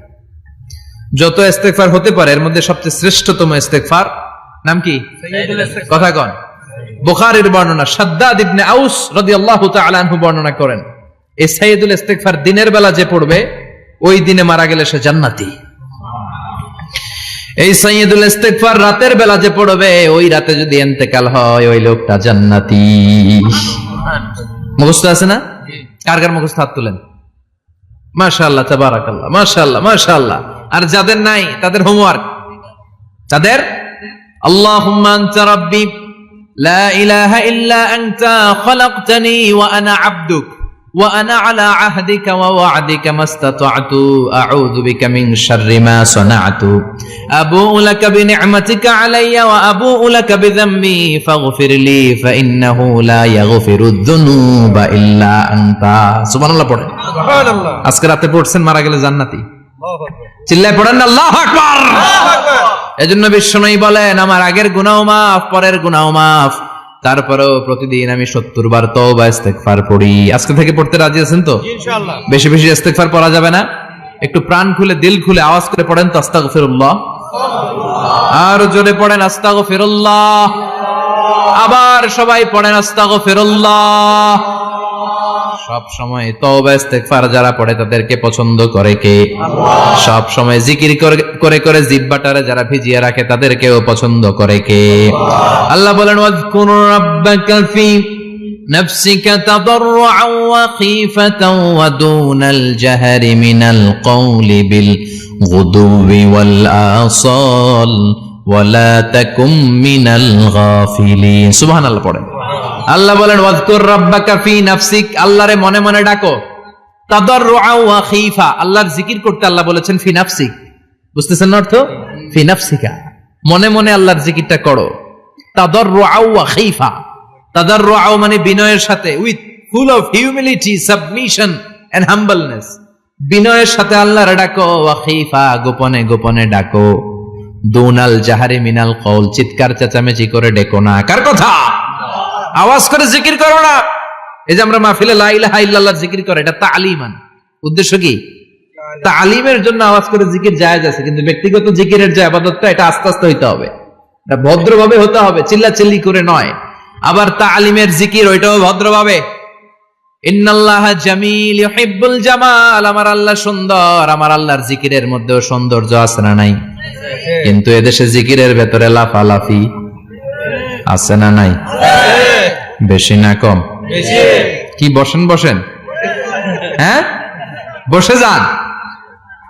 যত ইস্তেগফার হতে পারে এর মধ্যে সবচেয়ে শ্রেষ্ঠতম ইস্তেগফার নাম কি? সাইয়্যিদুল ইস্তেগফার। কথা কন। বুখারীর বর্ণনা, শাদ্দাদ ইবনে আউস রাদিয়াল্লাহু তাআলা আনহু বর্ণনা করেন, এই সাইয়্যিদুল ইস্তেগফার দিনের বেলা যে পড়বে ওই দিনে মারা গেলে সে জান্নাতি। এই সাইয়্যিদুল ইস্তেগফার রাতের বেলা যে পড়বে ওই রাতে যদি ইন্তেকাল হয় ওই লোকটা জান্নাতি। মুখস্থ আছে না? কার কার মুখস্থ? হাত তুলেন। মাশাআল্লাহ, তাবারাকাল্লাহ, মাশাআল্লাহ, মাশাআল্লাহ। আর যাদের নাই তাদের হোমওয়ার্ক, তাদের আল্লাহুম্মা আনতা রাব্বি লা ইলাহা ইল্লা আনতা খালাকতানি ওয়া আনা আবদুক ওয়া আনা আলা আহদিকা ওয়া ওয়া'দিকা মাস্তাতা'তু আউযু বিকা মিন শাররি মা সানা'তু আবুউ লাকা বিনি'মাতিকা আলাইয়া ওয়া আবুউ লাকা বিযামবি ফাগফিরলি ফাইন্নাহু লা ইয়াগফিরুয যুনুবা ইল্লা আনতা। সুবহানাল্লাহ পড়েন। সুবহানাল্লাহ। আজকে রাতে পড়ছেন, মারা গেলে জান্নাতি। আল্লাহু আকবার। চিল্লায় পড়েন না আল্লাহু আকবার। আল্লাহু আকবার। এজন্য বিশ্বনবী বলেন, আমার আগের গুনাহ মাফ, পরের গুনাহ মাফ, তারপরেও প্রতিদিন আমি 70 বার তওবা ইস্তেগফার পড়ি। আজকে থেকে পড়তে রাজি আছেন তো? ইনশাআল্লাহ। বেশি বেশি ইস্তেগফার পড়া যাবে না? একটু প্রাণ খুলে, দিল খুলে আওয়াজ করে পড়েন তো আস্তাগফিরুল্লাহ। আর জোরে পড়েন আস্তাগফিরুল্লাহ। আবার সবাই পড়েন আস্তাগফিরুল্লাহ। সব সময় তওবা ইস্তেগফার যারা পড়ে তাদেরকে পছন্দ করে কে? আল্লাহ। সব সময় জিকির করে করে জিহ্বাটারে যারা ভিজিয়ে রাখে তাদেরকেও পছন্দ করে কে? আল্লাহ। আল্লাহ বলেন ওয়াজকুর রাব্বাকা ফি নাফসিকা তাদাররুআন ওয়া খীফাতান ওয়া দুনাল জাহরি মিনাল কওলি বিল গুদুবি ওয়াল আসাল ওয়ালা তাকুম মিনাল গাফিলিন। সুবহানাল্লাহ পড়েন। আল্লাহ বলেন ওয়াজকুর রাব্বাকা ফি নাফসিক, আল্লাহরে মনে মনে ডাকো। তাদাররুআ ওয়া খীফা, আল্লাহর জিকির করতে আল্লাহ বলেছেন ফি নাফসিক। বুঝতেছেন অর্থ? ফি নাফসিকা, মনে মনে আল্লাহর জিকিরটা করো। তাদাররুআ ওয়া খীফা, তাদাররুআ মানে বিনয়ের সাথে, with full of humility, submission and humbleness. বিনয়ের সাথে আল্লাহরে ডাকো। ওয়া খীফা, গোপনে গোপনে ডাকো। দুনাল জাহারি মিনাল কওল, চিৎকার চেঁচামেচি করে ডেকো না। কার কথা? আওয়াজ করে জিকির করো না। এই যে আমরা মাহফিলে লা ইলাহা ইল্লাল্লাহ জিকির করে, এটা তালিমান। উদ্দেশ্য কি? তালিমের জন্য আওয়াজ করে জিকির জায়েজ আছে, কিন্তু ব্যক্তিগত জিকিরের যে ইবাদতটা, এটা আস্তে আস্তে হইতে হবে, এটা ভদ্রভাবে হতে হবে, চিল্লাচিল্লি করে নয়। আবার তালিমের জিকির ওইটাও ভদ্রভাবে। ইন্নাল্লাহা জামিল ইউহিব্বুল জামাল, আমার আল্লাহ সুন্দর, আমার আল্লাহর জিকিরের মধ্যেও সৌন্দর্য আছে না নাই? কিন্তু এদেশে জিকিরের ভেতরে লাফালাফি আছে না নাই? বেশি না কম? কি বসেন বসেন, হ্যাঁ বসে যান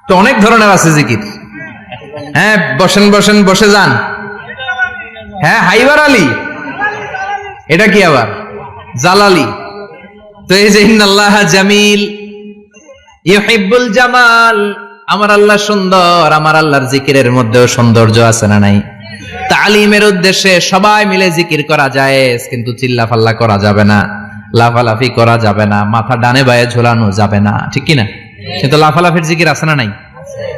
তো, অনেক ধরনের আছে জিকির। হ্যাঁ বসেন বসেন, বসে যান। হ্যাঁ হাইবার আলী, এটা কি আবার জালালি? তো এই যে ইন্নাল্লাহা জামিল ইউহিব্বুল জামাল, আমার আল্লাহ সুন্দর, আমার আল্লাহর জিকিরের মধ্যেও সৌন্দর্য আছে না নাই? তালিমের উদ্দেশ্যে সবাই মিলে জিকির করা যায়, কিন্তু চিল্লাফাল্লা করা যাবে না, লাফালাফি করা যাবে না, মাথা ডানে বায়ে ঝোলানো যাবে না, ঠিক কি না? কিন্তু লাফালাফির জিকির আছে না নাই?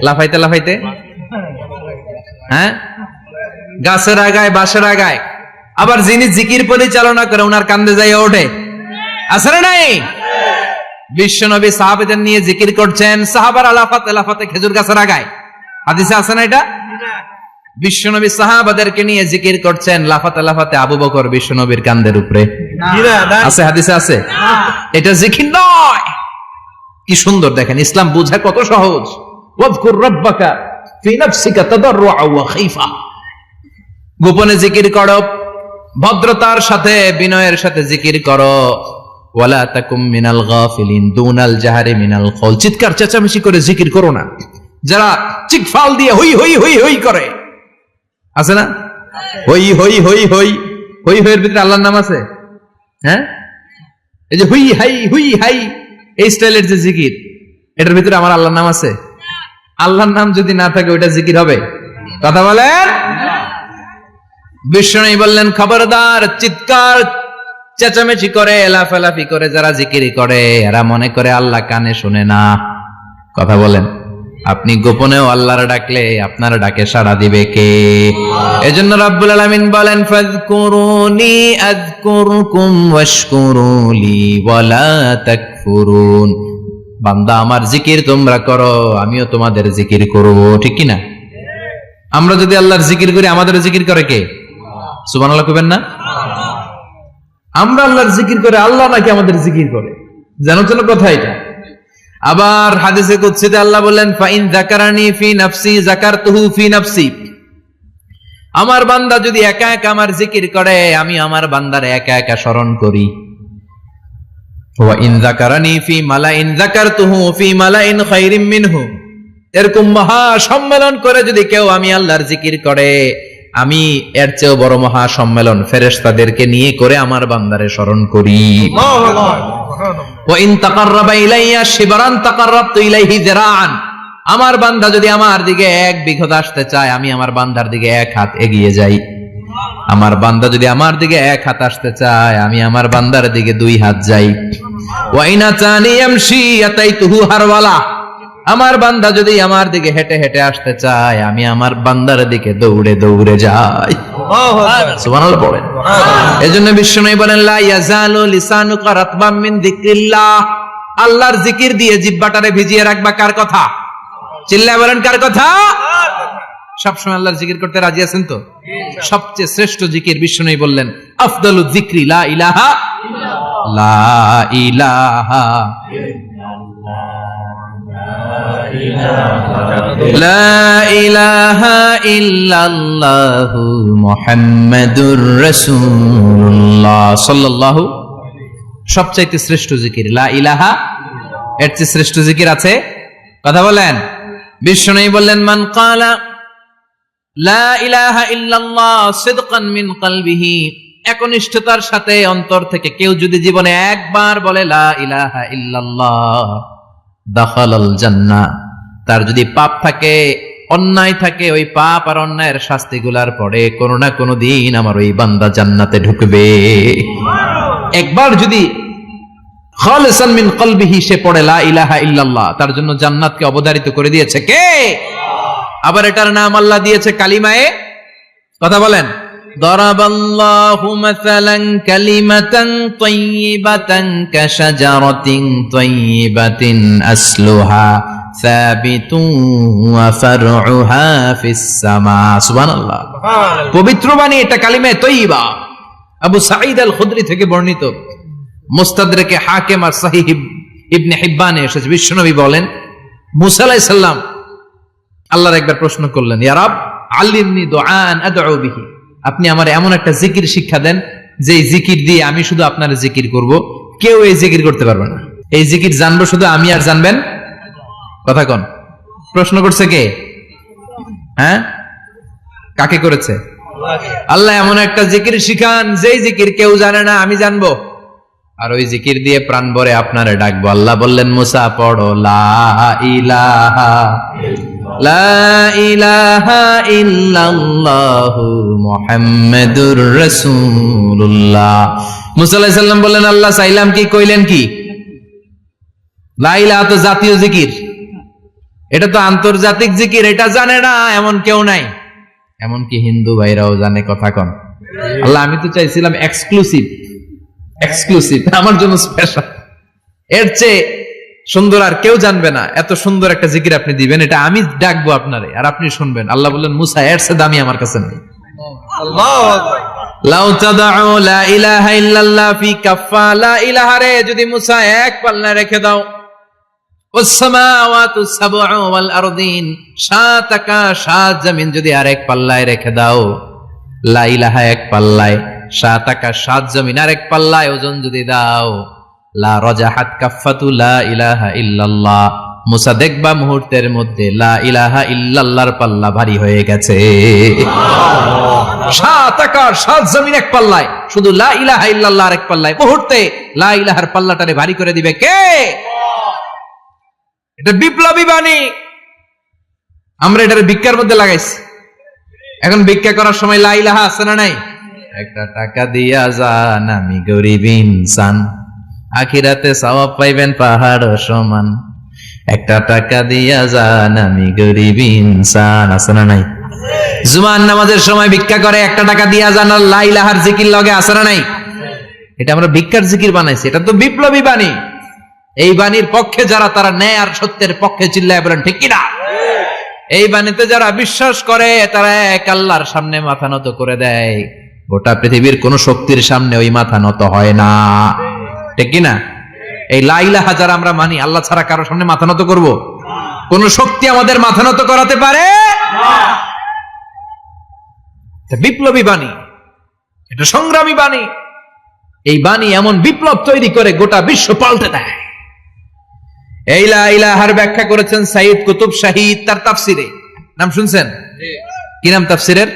লাফাইতে লাফাইতে, হ্যাঁ গাছের আগায় বাঁশের আগায়। আবার যিনি জিকির পরিচালনা করে ওনার কান্দে যাইয়া ওঠে, আছে না নাই? বিশ্বনবী সাহাবাদের নিয়ে জিকির করছেন, সাহাবারা লাফাতে লাফাতে খেজুর গাছের আগায়। হাদিসে আছে না এটা? বিশ্বনবী সাহাবাদেরকে নিয়ে জিকির করছেন, লাফাতে লাফাতে আবু বকর বিশ্বনবীর কান্দের উপরে। আছে হাদিসে আছে? এটা জিকির নয়। কি সুন্দর দেখেন, ইসলাম বুঝা কত সহজ। ওয়াজকুর রাব্বাকা ফি নাফসিকা তাদাররুআ ওয়া খীফা, গোপনে জিকির করো, ভদ্রতার সাথে বিনয়ের সাথে জিকির করো। ওয়ালা তাকুম মিনাল গাফিলিন, দুনাল জাহারি মিনাল কওল, চিৎকার চেঁচামেচি করে জিকির করো না। যারা চিকফাল দিয়ে হই হই হই হই করে, আছে না? হই হই হই হই হই হইয়ের ভিতরে আল্লাহর নাম আছে। হ্যাঁ এই যে হুই হাই হুই হাই, এই স্টাইলের যে জিকির, এটার ভিতরে আমার আল্লাহর নাম আছে? আল্লাহর নাম যদি না থাকে ওইটা জিকির হবে? কথা বলেন। বিষ্ণু বললেন খবরদার, চিৎকার চেঁচামেচি করে লাফালাফি করে যারা জিকির করে, এরা মনে করে আল্লাহ কানে শুনে না। কথা বলেন। আপনি গোপনেও আল্লাহর ডাকলে আপনার ডাকে সাড়া দিবে কে? এজন্য রাব্বুল আলামিন বলেন ফাযকুরুনি আযকুরকুম ওয়াশকুরুলি ওয়ালা তাকফুরুন। বান্দা আমার জিকির তোমরা করো, আমিও তোমাদের জিকির করব, ঠিক কি না? আমরা যদি আল্লাহর জিকির করি, আমাদের জিকির করে কে? সুবহানাল্লাহ কইবেন না? আমরা আল্লাহর জিকির করে, আল্লাহ নাকি আমাদের জিকির করে, জানো তো কথা এটা। আবার হাদিসে কুদসিতে আল্লাহ বলেন ফাইন যাকারানি ফি নাফসি যাকারতুহু ফি নাফসি, আমার বান্দা যদি একা একা আমার জিকির করে, আমি আমার বান্দারে একা একা স্মরণ করি। ওয়া ইন যাকারানি ফি মালাইন যাকারতুহু ফি মালাইন খায়রিম মিনহু, এরকম মহা সম্মেলন করে যদি কেউ আমি আল্লাহর জিকির করে, আমি এর চেয়েও বড় মহা সম্মেলন ফেরেশতাদেরকে নিয়ে করে আমার বান্দারে স্মরণ করি। ওয়া ইন তাকাররাবা ইলাইয়া শিবরান তাকাররাবতু ইলাইহি যিরাআন, আমার বান্দা যদি আমার দিকে 1 বিঘত আসতে চায়, আমি আমার বান্দার দিকে 1 হাত এগিয়ে যাই। আমার বান্দা যদি আমার দিকে 1 হাত আসতে চায়, আমি আমার বান্দার দিকে 2 হাত যাই। ওয়া ইন আতানি ইয়ামশি আতাইতুহু হারওয়ালা, আমার বান্দা যদি আমার দিকে হেঁটে হেঁটে আসতে চায়, আমি আমার বান্দার দিকে দৌড়ে দৌড়ে যাই। সুবহানাল্লাহ পড়েন। এজন্য বিশ্বনবী বলেন লা ইয়াজালু লিসানুকা রাতবাম মিন যিকরিল্লাহ, আল্লাহর জিকির দিয়ে জিহ্বাটারে ভিজিয়ে রাখবা। কার কথা? চিল্লায় বলেন কার কথা? সবসময় আল্লাহর জিকির করতে রাজি আছেন তো? সবচেয়ে শ্রেষ্ঠ জিকির বিশ্বনবী বললেন আফদালু যিকরি লা ইলাহা লা ইলাহা লা ইলাহা ইল্লাল্লাহু মুহাম্মাদুর রাসূলুল্লাহ সাল্লাল্লাহু। সবচাইতে শ্রেষ্ঠ জিকির লা ইলাহা, এর চেয়ে শ্রেষ্ঠ জিকির আছে? কথা বলেন। বিশ্বনবী বললেন, মান ক্বালা লা ইলাহা ইল্লাল্লাহ সিদকান মিন কলবিহি, একনিষ্ঠতার সাথে অন্তর থেকে কেউ যদি জীবনে একবার বলে লা ইলাহা ইল্লাল্লাহ, দাখালাল জান্নাহ, তার যদি পাপ থাকে, অন্যায় থাকে, ওই পাপ আর অন্যায়ের শাস্তিগুলার পরে কোনো না কোনো দিন আমার ওই বান্দা জান্নাতে ঢুকবে। একবার যদি খালিসান মিন কলবিহি সে পড়ে লা ইলাহা ইল্লাল্লাহ, তার জন্য জান্নাতকে অবধারিত করে দিয়েছে কে? আবার এটার নাম আল্লাহ দিয়েছে কালিমায়ে, কথা বলেন, দরাবাল্লাহু মাসালান কালিমাতান তাইয়িবাতান কাশাজারাতিন তাইয়িবাতিন আসলুহা সাবিতুন ওয়া ফারউহা ফিস সামা। সুবহানাল্লাহ। পবিত্র বাণী এটা কালিমায়ে তাইয়িবা। আবু সাঈদ আল খুদরি থেকে বর্ণিত, মুস্তাদরাকে হাকিম আর সহিহ ইবনে হিব্বানে এসেছে, বিশ্বনবী বলেন, মুসা আলাইহিস সালাম আল্লাহর একবার প্রশ্ন করলেন, ইয়া রাব আল্লিমনি দুআন আদউ বিহি, আপনি আমার এমন একটা জিকির শিক্ষা দেন যে এই জিকির দিয়ে আমি শুধু আপনার জিকির করব, কেউ এই জিকির করতে পারবে না। এই জিকির জানবো শুধু আমি, আর জানবেন কথা কোন? প্রশ্ন করছে কে? হ্যাঁ, কাকে করেছে? আল্লাহ এমন একটা জিকির শিখান যেই জিকির কেউ জানে না, আমি জানবো, আর ওই জিকির দিয়ে প্রাণ ভরে আপনারে ডাকবো। আল্লাহ বললেন, মুসা পড়ো লা ইলাহা লা ইলাহা ইল্লাল্লাহু মুহাম্মাদুর রাসূলুল্লাহ। মুসা আলাইহিস সালাম বললেন, আল্লাহ চাইলাম কি, কইলেন কি? লা ইলাহা তো জাতীয় জিকির, এটা তো আন্তর্জাতিক জিকির, এটা জানে না এমন কেউ নাই, এমনকি হিন্দু ভাইরাও জানে, কথা কন। আল্লাহ আমি তো চাইছিলাম এক্সক্লুসিভ, আমার জন্য স্পেশাল, এর চেয়ে সুন্দর আর কেউ জানবে না, এত সুন্দর একটা জিকির আপনি দিবেন, এটা আমি ডাকবো আপনারে আর আপনি শুনবেন। আল্লাহ বললেন, মুসা এর চেয়ে দামি আমার কাছে নেই। আল্লাহু আকবার। লাউ তাদউ লা ইলাহা ইল্লাল্লাহ ফি কাফা, লা ইলাহা রে যদি মুসা এক পাল্লায় রেখে দাও, ওয়াস সামাওয়াতু সাবউ ওয়াল আরদিন, সাত আকাশ সাত জমিন যদি আরেক পাল্লায় রেখে দাও, লা ইলাহা এক পাল্লায়, সাত আকাশ সাত জমিন আরেক পাল্লায় ওজন যদি দাও, লা রাজাহাত কাফাতু লা ইলাহা ইল্লাল্লাহ, মুসা দেখবা মুহূর্তের মধ্যে লা ইলাহা ইল্লাল্লাহর পাল্লা ভারী হয়ে গেছে। সাত আকাশ সাত জমিন এক পাল্লায়, শুধু লা ইলাহা ইল্লাল্লাহ আরেক পাল্লায়, মুহূর্তে লা ইলাহার পাল্লাটারে ভারী করে দিবে কে? এটা বিপ্লবী বাণী। আমরা এটার ভিক্ষার মধ্যে লাগাইছি। এখন ভিক্ষা করার সময় লা ইলাহা আছে না নাই? একটা টাকা দিয়া যান আমি গরিব ইনসান, আখিরাতে সওয়াব পাইবেন পাহাড় সমান। একটা টাকা দিয়া যান আমি গরিব ইনসান, আছে না নাই? জুমার নামাজের সময় ভিক্ষা করে একটা টাকা দিয়া যান, আর লা ইলাহার জিকির লগে, আছে না নাই? এটা আমরা ভিক্ষার জিকির বানাইছি, এটা তো বিপ্লবী বাণী। এই বাণীর পক্ষে যারা, তারা ন্যায় আর সত্যের পক্ষে চিল্লায় বলেন ঠিক কিনা? এই বাণীতে যারা বিশ্বাস করে তারা এক আল্লাহর সামনে মাথা নত করে দেয়, গোটা পৃথিবীর কোন শক্তির সামনে ওই মাথা নত হয় না, ঠিক কিনা? এই লা ইলাহা যারা আমরা মানি, আল্লাহ ছাড়া কারো সামনে মাথা নত করব? কোন শক্তি আমাদের মাথা নত করাতে পারে না। বিপ্লবী বাণী, এটা সংগ্রামী বাণী। এই বাণী এমন বিপ্লব তৈরি করে গোটা বিশ্ব পাল্টে দেয়। এই লা ইলাহার ব্যাখ্যা করেছেন সাইয়্যিদ কুতুব শাহীদ তার তাফসিরে, নাম শুনছেন? কি নাম তাফসিরের?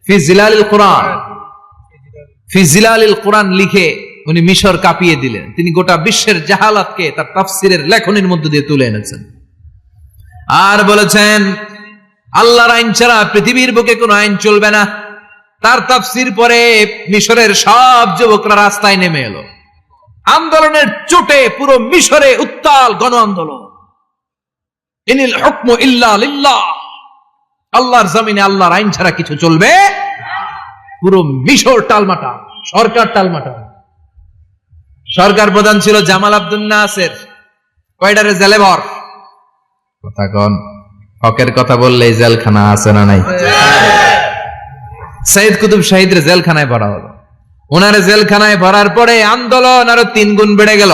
ফি জিলালিল কুরআন। ফি জিলালিল কুরআন লিখে উনি মিশর কাঁপিয়ে দিলেন। তিনি গোটা বিশ্বের জাহালাতকে তার তাফসিরের লেখনীর মধ্যে দিয়ে তুলে এনেছেন। আর বলেছেন, আল্লাহর আইন ছাড়া পৃথিবীর বুকে কোনো আইন চলবে না। তার তাফসির পরে মিশরের সব যুবকরা রাস্তায় নেমে এলো। আন্দোলনের চোটে পুরো মিশরে উত্তাল গণ আন্দোলন। ইনিল হুকমু ইল্লা লিল্লাহ, আল্লাহর জমিনে আল্লাহর আইন ছাড়া কিছু চলবে। পুরো মিশর টালমাটাল, সরকার টালমাটাল। সরকার প্রধান ছিল জামাল আব্দুল নাসের, কয়টারে জেলে ভর। কথা কন, হকের কথা বললেই জেলখানা আছে না নাই? সাইয়্যিদ কুতুব শাহীদের জেলখানায় ভরা হলো। ওনারে জেলখানায় ভরার পরে আন্দোলন আরো 3 গুণ বেড়ে গেল।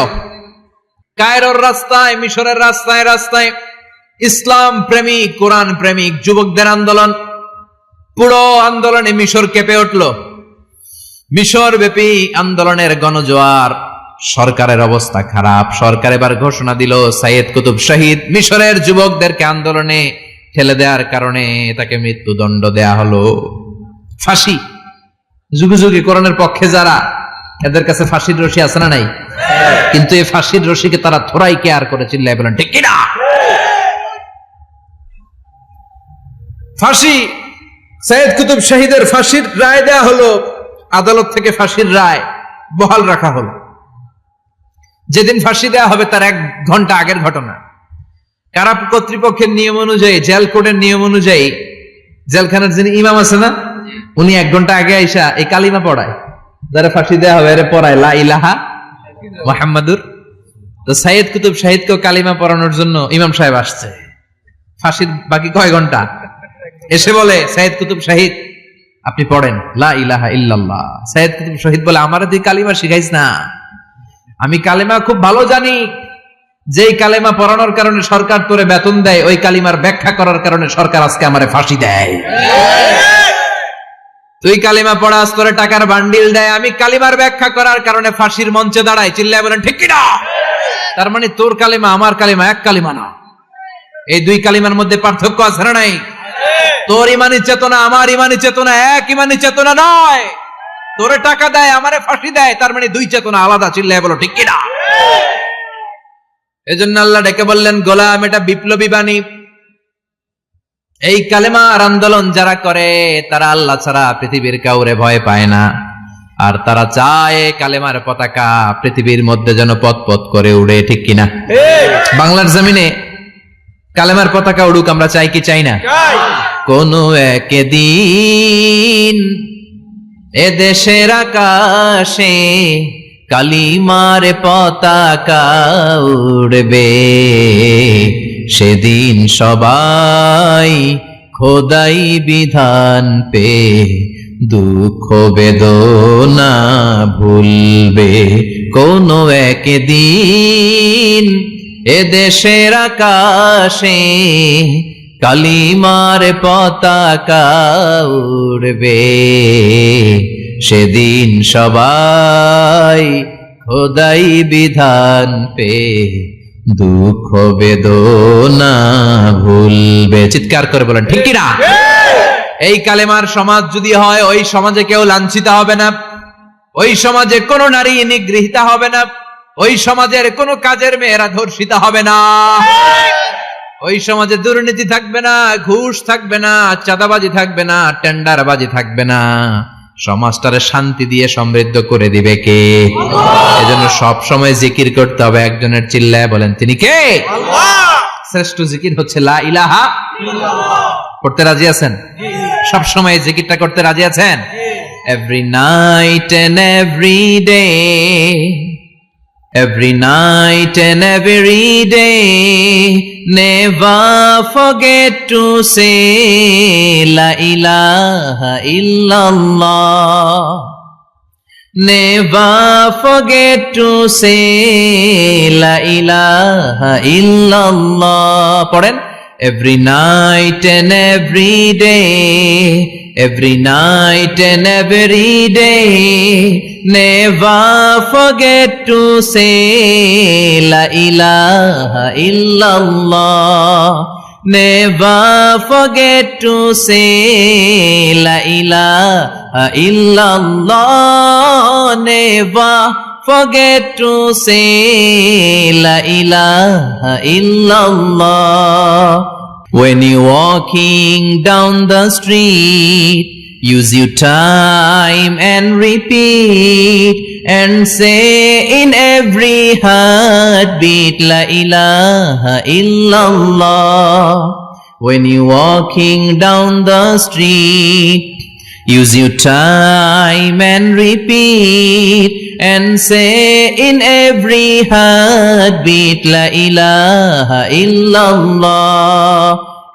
কায়রোর রাস্তায়, মিশরের রাস্তায় রাস্তায় ইসলাম প্রেমিক, কোরআন প্রেমিক যুবকদের আন্দোলন। পুরো আন্দোলনে মিশর কেঁপে উঠল। মিশর ব্যাপী আন্দোলনের গণজোয়ার। সরকারের অবস্থা খারাপ। সরকার এবার ঘোষণা দিল সাইয়েদ কুতুব শহীদ মিশরের যুবকদেরকে আন্দোলনে ঠেলে দেওয়ার কারণে তাকে মৃত্যুদণ্ড দেয়া হলো, ফাঁসি। যুগে যুগে কোরআনের পক্ষে যারা, এদের কাছে ফাঁসির রশি আছে না নাই? কিন্তু এই ফাঁসির রশিকে তারা থোড়াই কেয়ার করে, চিল্লায় বলেন ঠিক কিনা? ফাঁসি, সাইয়েদ কুতুব শহীদের ফাঁসির রায় দেয়া হলো। আদালত থেকে ফাঁসির রায় বহাল রাখা হলো। যেদিন ফাঁসি দেয়া হবে তার 1 ঘন্টা আগের ঘটনা। কারা কর্তৃপক্ষের নিয়ম অনুযায়ী, জেল কোডের নিয়ম অনুযায়ী জেলখানার যিনি ইমাম আছে না, উনি 1 ঘন্টা আগে আইসা এই কালিমা পড়ায়, যারা ফাঁসি দেয়া হবে এর পড়ায় লা ইলাহা মুহাম্মাদুর। তো সাইয়েদ কুতুব শহীদকে কালিমা পড়ানোর জন্য ইমাম সাহেব আসছে। ফাঁসির বাকি কয় ঘন্টা, এসে বলে সাইয়েদ কুতুব শহীদ আপনি পড়েন লা ইলাহা ইল্লাল্লাহ। সাইয়েদ কুতুব শহীদ বলে আমারে তুই কালিমা শিখাইস না, আমি কালিমা খুব ভালো জানি। যেই কালিমা পড়ানোর কারণে সরকার তোরে বেতন দেয়, ওই কালিমার ব্যাখ্যা করার কারণে সরকার আজকে আমারে ফাঁসি দেয়। তুই কালিমা পড়াস, তোরে টাকার বান্ডিল দেয়, আমি কালিমার ব্যাখ্যা করার কারণে ফাঁসির মঞ্চে দাঁড়াই। চিল্লায় বলেন ঠিক কিনা? তার মানে তোর কালিমা আমার কালিমা এক কালিমা না, এই 2 কালিমার মধ্যে পার্থক্য আছে না নাই? তোর ইমানি চেতনা আমার ইমানি চেতনা এক ইমানি চেতনা নয়। তোরে টাকা দেয়, আমারে ফাঁসি দেয়, তার মানে 2 চেতনা আলাদা। চিল্লায় বলো ঠিক কিনা? এজন্য আল্লাহ ডেকে বললেন গোলাম, এটা বিপ্লবী বাণী। এই কালেমার আন্দোলন যারা করে তারা আল্লাহ ছাড়া পৃথিবীর কাউরে ভয় পায় না। আর তারা চায় কালেমার পতাকা পৃথিবীর মধ্যে যেন পথ পথ করে উড়ে, ঠিক কিনা? বাংলার জমিনে কালেমার পতাকা উড়ুক, আমরা চাই কি চাই না? কোনো একদিন এ দেশের আকাশে কালিমার পতাকা উড়বে, সেদিন সবাই খোদাই বিধান পে দুঃখ বেদনা ভুলবে। কোনো একদিন এ দেশের আকাশে কালিমার পতাকা উড়বে, সেদিন সবাই খোদাই বিধান পে দুঃখ বেদনা ভুলবে। চিৎকার করে বলেন ঠিক কিনা? এই কালেমার সমাজ যদি হয়, ওই সমাজে কেউ লাঞ্ছিত হবে না, ওই সমাজে কোনো নারী নিগৃহীতা হবে না, ওই সমাজের কোনো কাজের মেয়েরা ধর্ষিত হবে না, ওই সমাজে দুর্নীতি থাকবে না, ঘুষ থাকবে না, চাঁদাবাজি থাকবে না, টেন্ডারবাজি থাকবে না। সমাজটারে শান্তি দিয়ে সমৃদ্ধ করে দিবে কে? এজন্য সব সময় জিকির করতে হবে একজনের। চিল্লায় বলেন তিনি কে? আল্লাহ। শ্রেষ্ঠ জিকির হচ্ছে লা ইলাহা ইল্লাল্লাহ। করতে রাজি আছেন? সব সময় জিকিরটা করতে রাজি আছেন? Every night and every day, every night and every day, never forget to say la ilaha illallah, never forget to say la ilaha illallah. পড়েন every night and every day, every night and every day, never forget to say la ilaha illallah, never forget to say la ilaha illallah, never forget to say la ilaha illallah. When you're walking down the street, use your time and repeat and say in every heartbeat la ilaha illallah. When you're walking down the street, use your time and repeat and say in every heartbeat la ilaha illallah.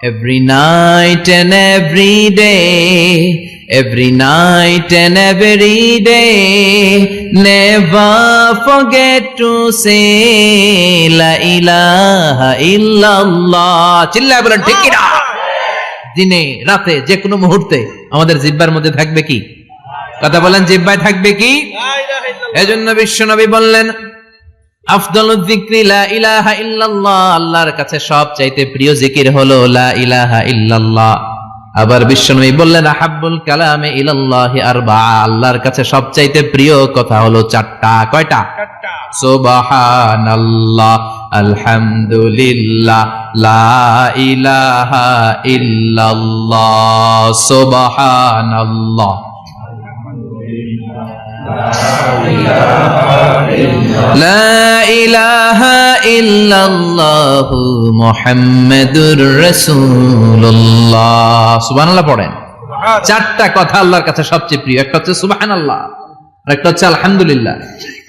Every night and every day, every night and every day. Never forget to say la ilaha illallah. চিল্লায় বলেন ঠিক কি না? দিনে রাতে যে কোনো মুহূর্তে আমাদের জিহ্বার মধ্যে থাকবে কি? কথা বলেন, জিহ্বায় থাকবে কি? এজন্য বিশ্বনবী বললেন আফদালুয যিকরি লা ইলাহা ইল্লাল্লাহ, আল্লাহর কাছে সবচাইতে প্রিয় জিকির হলো লা ইলাহা ইল্লাল্লাহ। আবার বিশ্বনবী বললেন আহাব্বুল কালামে ইলাল্লাহি আরবাআ, আল্লাহর কাছে সবচাইতে প্রিয় কথা হলো চারটা। কয়টা? চারটা। সুবহানাল্লাহ, আলহামদুলিল্লাহ, লা ইলাহা ইল্লাল্লাহ। সুবহানাল্লাহ, লা ইলাহা ইল্লাল্লাহু মুহাম্মাদুর রাসূলুল্লাহ। সুবহানাল্লাহ পড়েন। চারটা কথা আল্লাহর কাছে সবচেয়ে প্রিয়। একটা হচ্ছে সুবহানাল্লাহ, আরেকটা হচ্ছে আলহামদুলিল্লাহ,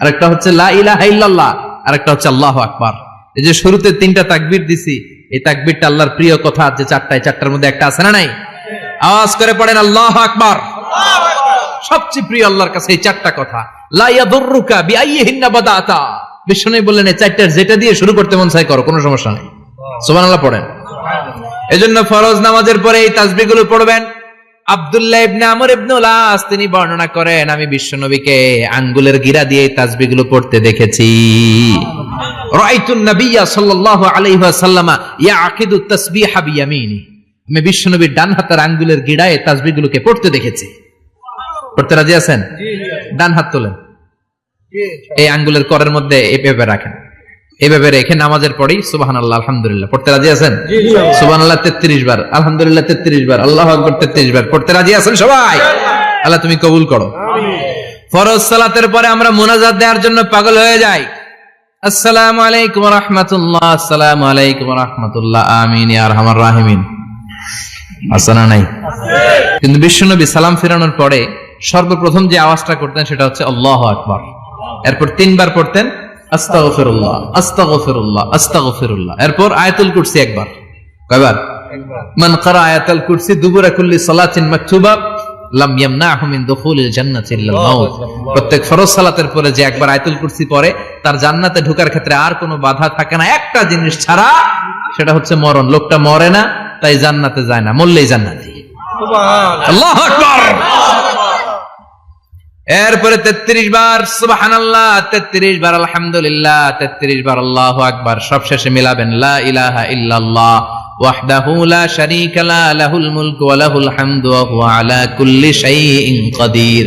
আরেকটা হচ্ছে লা ইলাহা ইল্লাল্লাহ, আরেকটা হচ্ছে আল্লাহু আকবার। এই যে শুরুতে তিনটা তাকবীর দিছি, এই তাকবীরটা আল্লাহর প্রিয় কথা যে চারটায়, চারটার মধ্যে একটা আছে না নাই? আওয়াজ করে পড়েন আল্লাহু আকবার। সবচেয়ে প্রিয় আল্লাহর কাছে এই চারটা কথা। লা ইয়াদুররুকা বিআইয়িহিন্না বাদাতা, বিষ্ণু বললেন এই চারটার যেটা দিয়ে শুরু করতে মন চায় করো, কোনো সমস্যা নেই। সুবহানাল্লাহ পড়েন। এজন্য ফরজ নামাজের পরে এই তাসবিহগুলো পড়বেন। আব্দুল্লাহ ইবনে আমর ইবনে আস তিনি বর্ণনা করেন, আমি বিশ্বনবীকে আঙ্গুলের গিরা দিয়ে এই তাসবিহগুলো পড়তে দেখেছি। রাআইতুন নাবিয়্যা সাল্লাল্লাহু আলাইহি ওয়াসাল্লাম ইয়াকিদু তাসবিহা বিয়ামিনি, আমি বিশ্বনবীর ডান হাতের আঙ্গুলের গিরায় তাসবিহগুলোকে পড়তে দেখেছি। পড়তে রাজি আছেন? ডান হাত তোলেন, এই আঙ্গুলের করের মধ্যে এভাবে রাখেন, এভাবে রেখে নামাজের পরেই সুবহানাল্লাহ আলহামদুলিল্লাহ পড়তে রাজি আছেন? সুবহানাল্লাহ 33 বার, আলহামদুলিল্লাহ 33 বার, আল্লাহু আকবার 33 বার পড়তে রাজি আছেন সবাই? আল্লাহ তুমি কবুল করো। ফরজ সালাতের পরে আমরা মুনাজাত দেওয়ার জন্য পাগল হয়ে যাই। আসসালামু আলাইকুম ওয়া রাহমাতুল্লাহ, আসসালামু আলাইকুম ওয়া রাহমাতুল্লাহ, আমিন ইয়া আরহামার রাহিমিন। আসনা নাই? কিন্তু বিশ্বনবী সালাম ফিরানোর পরে সর্বপ্রথম যে আওয়াজটা করতেন সেটা হচ্ছে আল্লাহু আকবার। এরপর 3 বার পড়তেন আস্তাগফিরুল্লাহ, আস্তাগফিরুল্লাহ, আস্তাগফিরুল্লাহ। এরপর আয়াতুল কুরসি একবার। কয়বার? মান ক্বারা আয়াতুল কুরসি দুবুরা কুল্লি সালাতিন মাকতুবা লাম ইয়ামনাহু মিন দুখুলিল জান্নাতি ইল্লাল মাউত। প্রত্যেক ফরজ সালাতের পরে যে একবার আয়াতুল কুরসি পড়ে তার জান্নাতে ঢোকার ক্ষেত্রে আর কোনো বাধা থাকে না, একটা জিনিস ছাড়া, সেটা হচ্ছে মরণ। লোকটা মরে না তাই জান্নাতে যায় না, মরলেই জান্নাতি। সুবহানাল্লাহ, আল্লাহু আকবার। এরপরে 33 বার সুবহানাল্লাহ, 33 বার আলহামদুলিল্লাহ, 33 বার আল্লাহু আকবার। সবশেষে মিলাবেন লা ইলাহা ইল্লাল্লাহ ওয়াহদাহু লা শারীকা লা লাহুল মুলকু ওয়া লাহুল হামদু ওয়া হুয়া আলা কুল্লি শাইইন কাদির।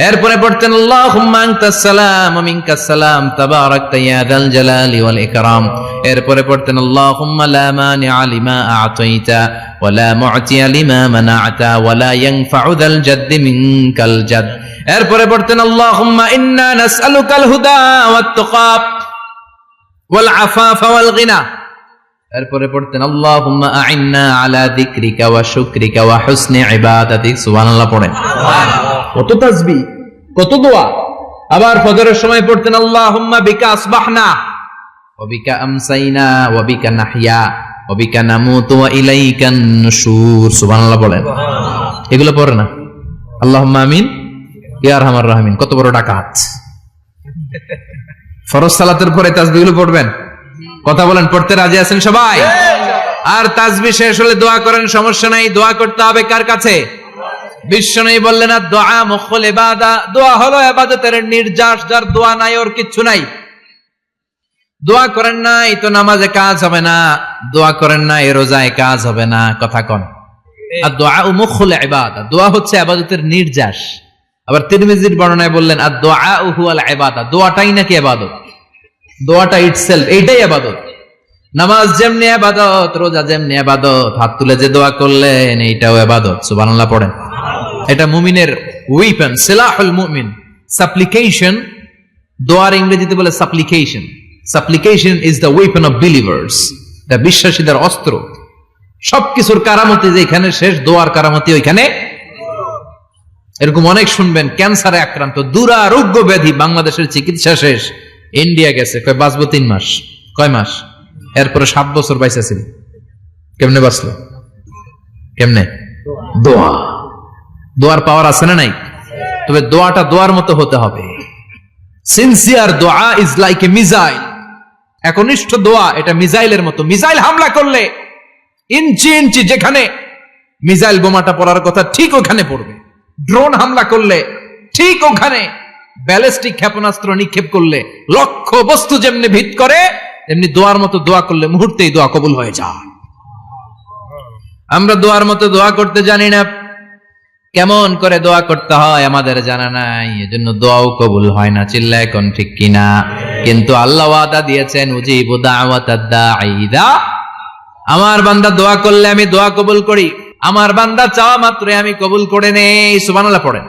এরপরে পড়তেন আল্লাহুম্মা আনতাস সালাম ওয়া মিনকাস সালাম তাবারাকতা ইয়া যাল জালালি ওয়াল ইকরাম। এরপরে পড়তেন আল্লাহুম্মা লা মানিআ লিমা আ'তাইতা ওয়া লা মু'তিয়া লিমা মানা'তা ওয়া লা ইয়ানফা'ু যাল জাদ্দি মিনকাল জাদ। এরপরে পড়তেন আল্লাহুম্মা ইন্না নাসআলুকাল হুদা ওয়াত তুকা ওয়াল আফাফা ওয়াল গিনা। এরপরে পড়তেন আল্লাহুম্মা আ'ইন্না আলা যিকরিকা ওয়া শুকরিকা ওয়া হুসনি ইবাদাতিক। সুবহানাল্লাহ পড়েন। কত তাসবিহ, কত দোয়া। আবার ফজরের সময় পড়তেন আল্লাহুম্মা বিকা আসবাহনা ওয়া বিকা আমসাইনা ওয়া বিকা নাহইয়া ওয়া বিকা নামুতু ওয়া ইলাইকান নুশুর। সুবহানাল্লাহ পড়েন। এগুলো পড়ে না? আল্লাহুম্মা আমিন ইয়া আরহামার রাহিমিন। কত বড় ডাকাত! ফরজ সালাতের পরে তাসবিহগুলো পড়বেন। কথা বলেন, পড়তে রাজি আছেন সবাই? আর তাসবিহ শেষ হলে দোয়া করেন, সমস্যা নাই। দোয়া করতে হবে কার কাছে? বিশ্বনবী বললেন আর দোয়া মুখুল ইবাদা, দোয়া হলো ইবাদতের নির্যাস। যার দোয়া নাই ওর কিচ্ছু নাই। দোয়া করেন নাই তো নামাজে কাজ হবে না, দোয়া করেন নাই রোজায় কাজ হবে না। কথা কন। আর দোয়া মুখুল ইবাদা, দোয়া হচ্ছে ইবাদতের নির্যাস। আবার তিরমিজির বর্ণনায় বললেন আর দোয়া হুয়াল ইবাদা, দোয়াটাই নাকি ইবাদত। দোয়াটা ইটসেলফ এইটাই ইবাদত। নামাজ যেমনি ইবাদত, রোজা যেমনি ইবাদত, হাত তুলে যে দোয়া করলেন এইটাও ইবাদত। সুবহানাল্লাহ পড়েন। এটা মুমিনের ওয়েপন, সিলাহুল মুমিন। সাপ্লিকেশন, দোয়ার ইংরেজিতে বলে সাপ্লিকেশন। সাপ্লিকেশন is the weapon of believers, এটা বিশ্বাসীদের অস্ত্র। সবকিছুর কারামতি যেখানে শেষ, দোয়ার কারামতি ওইখানে। এরকম অনেক শুনবেন ক্যান্সারে আক্রান্ত, দুরারোগ্য ব্যাধি, বাংলাদেশের চিকিৎসা শেষ, ইন্ডিয়া গেছে, কয় বাঁচবো 3 মাস। কয় মাস? এরপরে 7 বছর বাইসা ছিল। কেমনে বাঁচলো? কেমনে? দোয়া। দোয়ার পাওয়ার আছে না নাই? তবে দোয়াটা দোয়ার মতো হতে হবে। সিনসিয়ার দোয়া ইজ লাইক এ মিসাইল। একনিষ্ঠ দোয়া এটা মিসাইলের মতো। মিসাইল হামলা করলে ইঞ্চি ইঞ্চি যেখানে মিসাইল বোমাটা পড়ার কথা ঠিক ওখানে পড়বে। ড্রোন হামলা করলে ঠিক ওখানে, ব্যালিস্টিক ক্ষেপণাস্ত্র নিক্ষেপ করলে লক্ষ্য বস্তু যেমনি ভিত করে, তেমনি দোয়ার মতো দোয়া করলে মুহূর্তেই দোয়া কবুল হয়ে যায়। আমরা দোয়ার মতো দোয়া করতে জানি না, কেমন করে দোয়া করতে হয় আমাদের জানা নাই, এজন্য দোয়াও কবুল হয় না। চিল্লায় এখন ঠিক কিনা? কিন্তু আল্লাহ ওয়াদা দিয়েছেন, উজিবু দাওয়াতাদ দাঈ ইযা, আমার বান্দা দোয়া করলে আমি দোয়া কবুল করি, আমার বান্দা চাওয়া মাত্রই আমি কবুল করে নেই। সুবহানাল্লাহ পড়েন।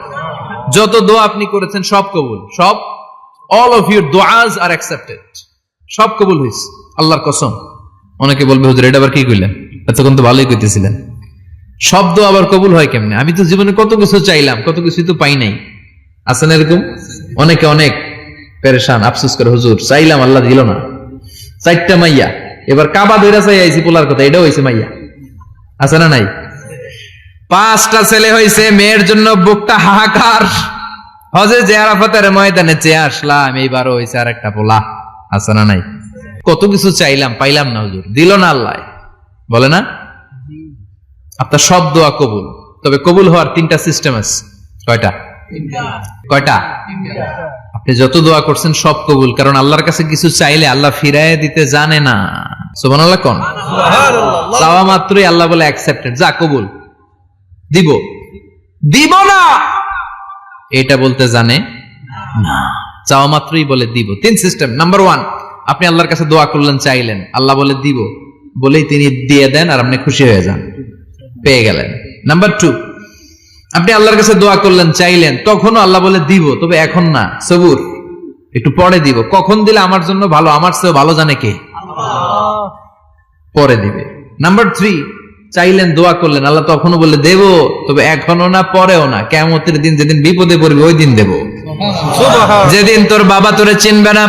যত দোয়া আপনি করেছেন সব কবুল, সব, অল অফ ইউর দোয়াজ আর অ্যাকসেপ্টেড, সব কবুল হয়েছে আল্লাহর কসম। অনেকে বলবে হুজুর এটা আবার কি কইলেন, এতক্ষণ তো ভালোই কইতেছিলেন, সব দোয়া আবার কবুল হয় কেমনে? আমি তো জীবনে কত কিছু চাইলাম, কত কিছু তো পাই নাই। আছে না এরকম? অনেকে অনেক পেরেশান, আফসোস করে হুজুর চাইলাম আল্লাহ দিল না। 4টা মাইয়া, এবার কাবা ধরে চাই আইছি পোলার কথা, এটাও হয়েছে মাইয়া। আছে না নাই? 5টা ছেলে হয়েছে, মেয়ের জন্য বুকটা হাহাকার। হজে যে আরাফাতের ময়দানে চেয়ে আসলাম, এইবারও হয়েছে আর একটা পোলা। আছে না নাই? কত কিছু চাইলাম, পাইলাম না হুজুর, দিল না আল্লাহ। বলে না আপনার সব দোয়া কবুল, তবে কবুল হওয়ার 3টা সিস্টেম আছে। কয়টা? কয়টা? আপনি যত দোয়া করছেন সব কবুল, কারণ আল্লাহর কাছে কিছু চাইলে আল্লাহ ফিরায় দিতে জানে না। সুবহানাল্লাহ কোন? চাওয়া মাত্রই আল্লাহ বলে অ্যাকসেপ্টেড, যা কবুল, দিব দিব না এটা বলতে জানে না, চাওয়া মাত্রই বলে দিব। 3 সিস্টেম। নাম্বার 1, আপনি আল্লাহর কাছে দোয়া করলেন, চাইলেন, আল্লাহ বলে দিব, বলেই তিনি দিয়ে দেন আর আপনি খুশি হয়ে যান, পেয়ে গেলেন। নাম্বার 2, আপনি আল্লাহর কাছে দোয়া করলেন, চাইলেন, তখনও আল্লাহ বলে দিব, তবে এখন না, সবুর, একটু পরে দিব। কখন দিলে আমার জন্য ভালো, আমার চেয়ে ভালো জানে কে? পরে দিবে। নাম্বার 3, চাইলেন, দোয়া করলেন, আল্লাহ তখনও বলে দেব, তবে এখনো না, পরেও না, কিয়ামতের দিন যেদিন বিপদে পড়বে ওই দিন দেব। যেদিন তোর বাবা তোরে চিনবে না,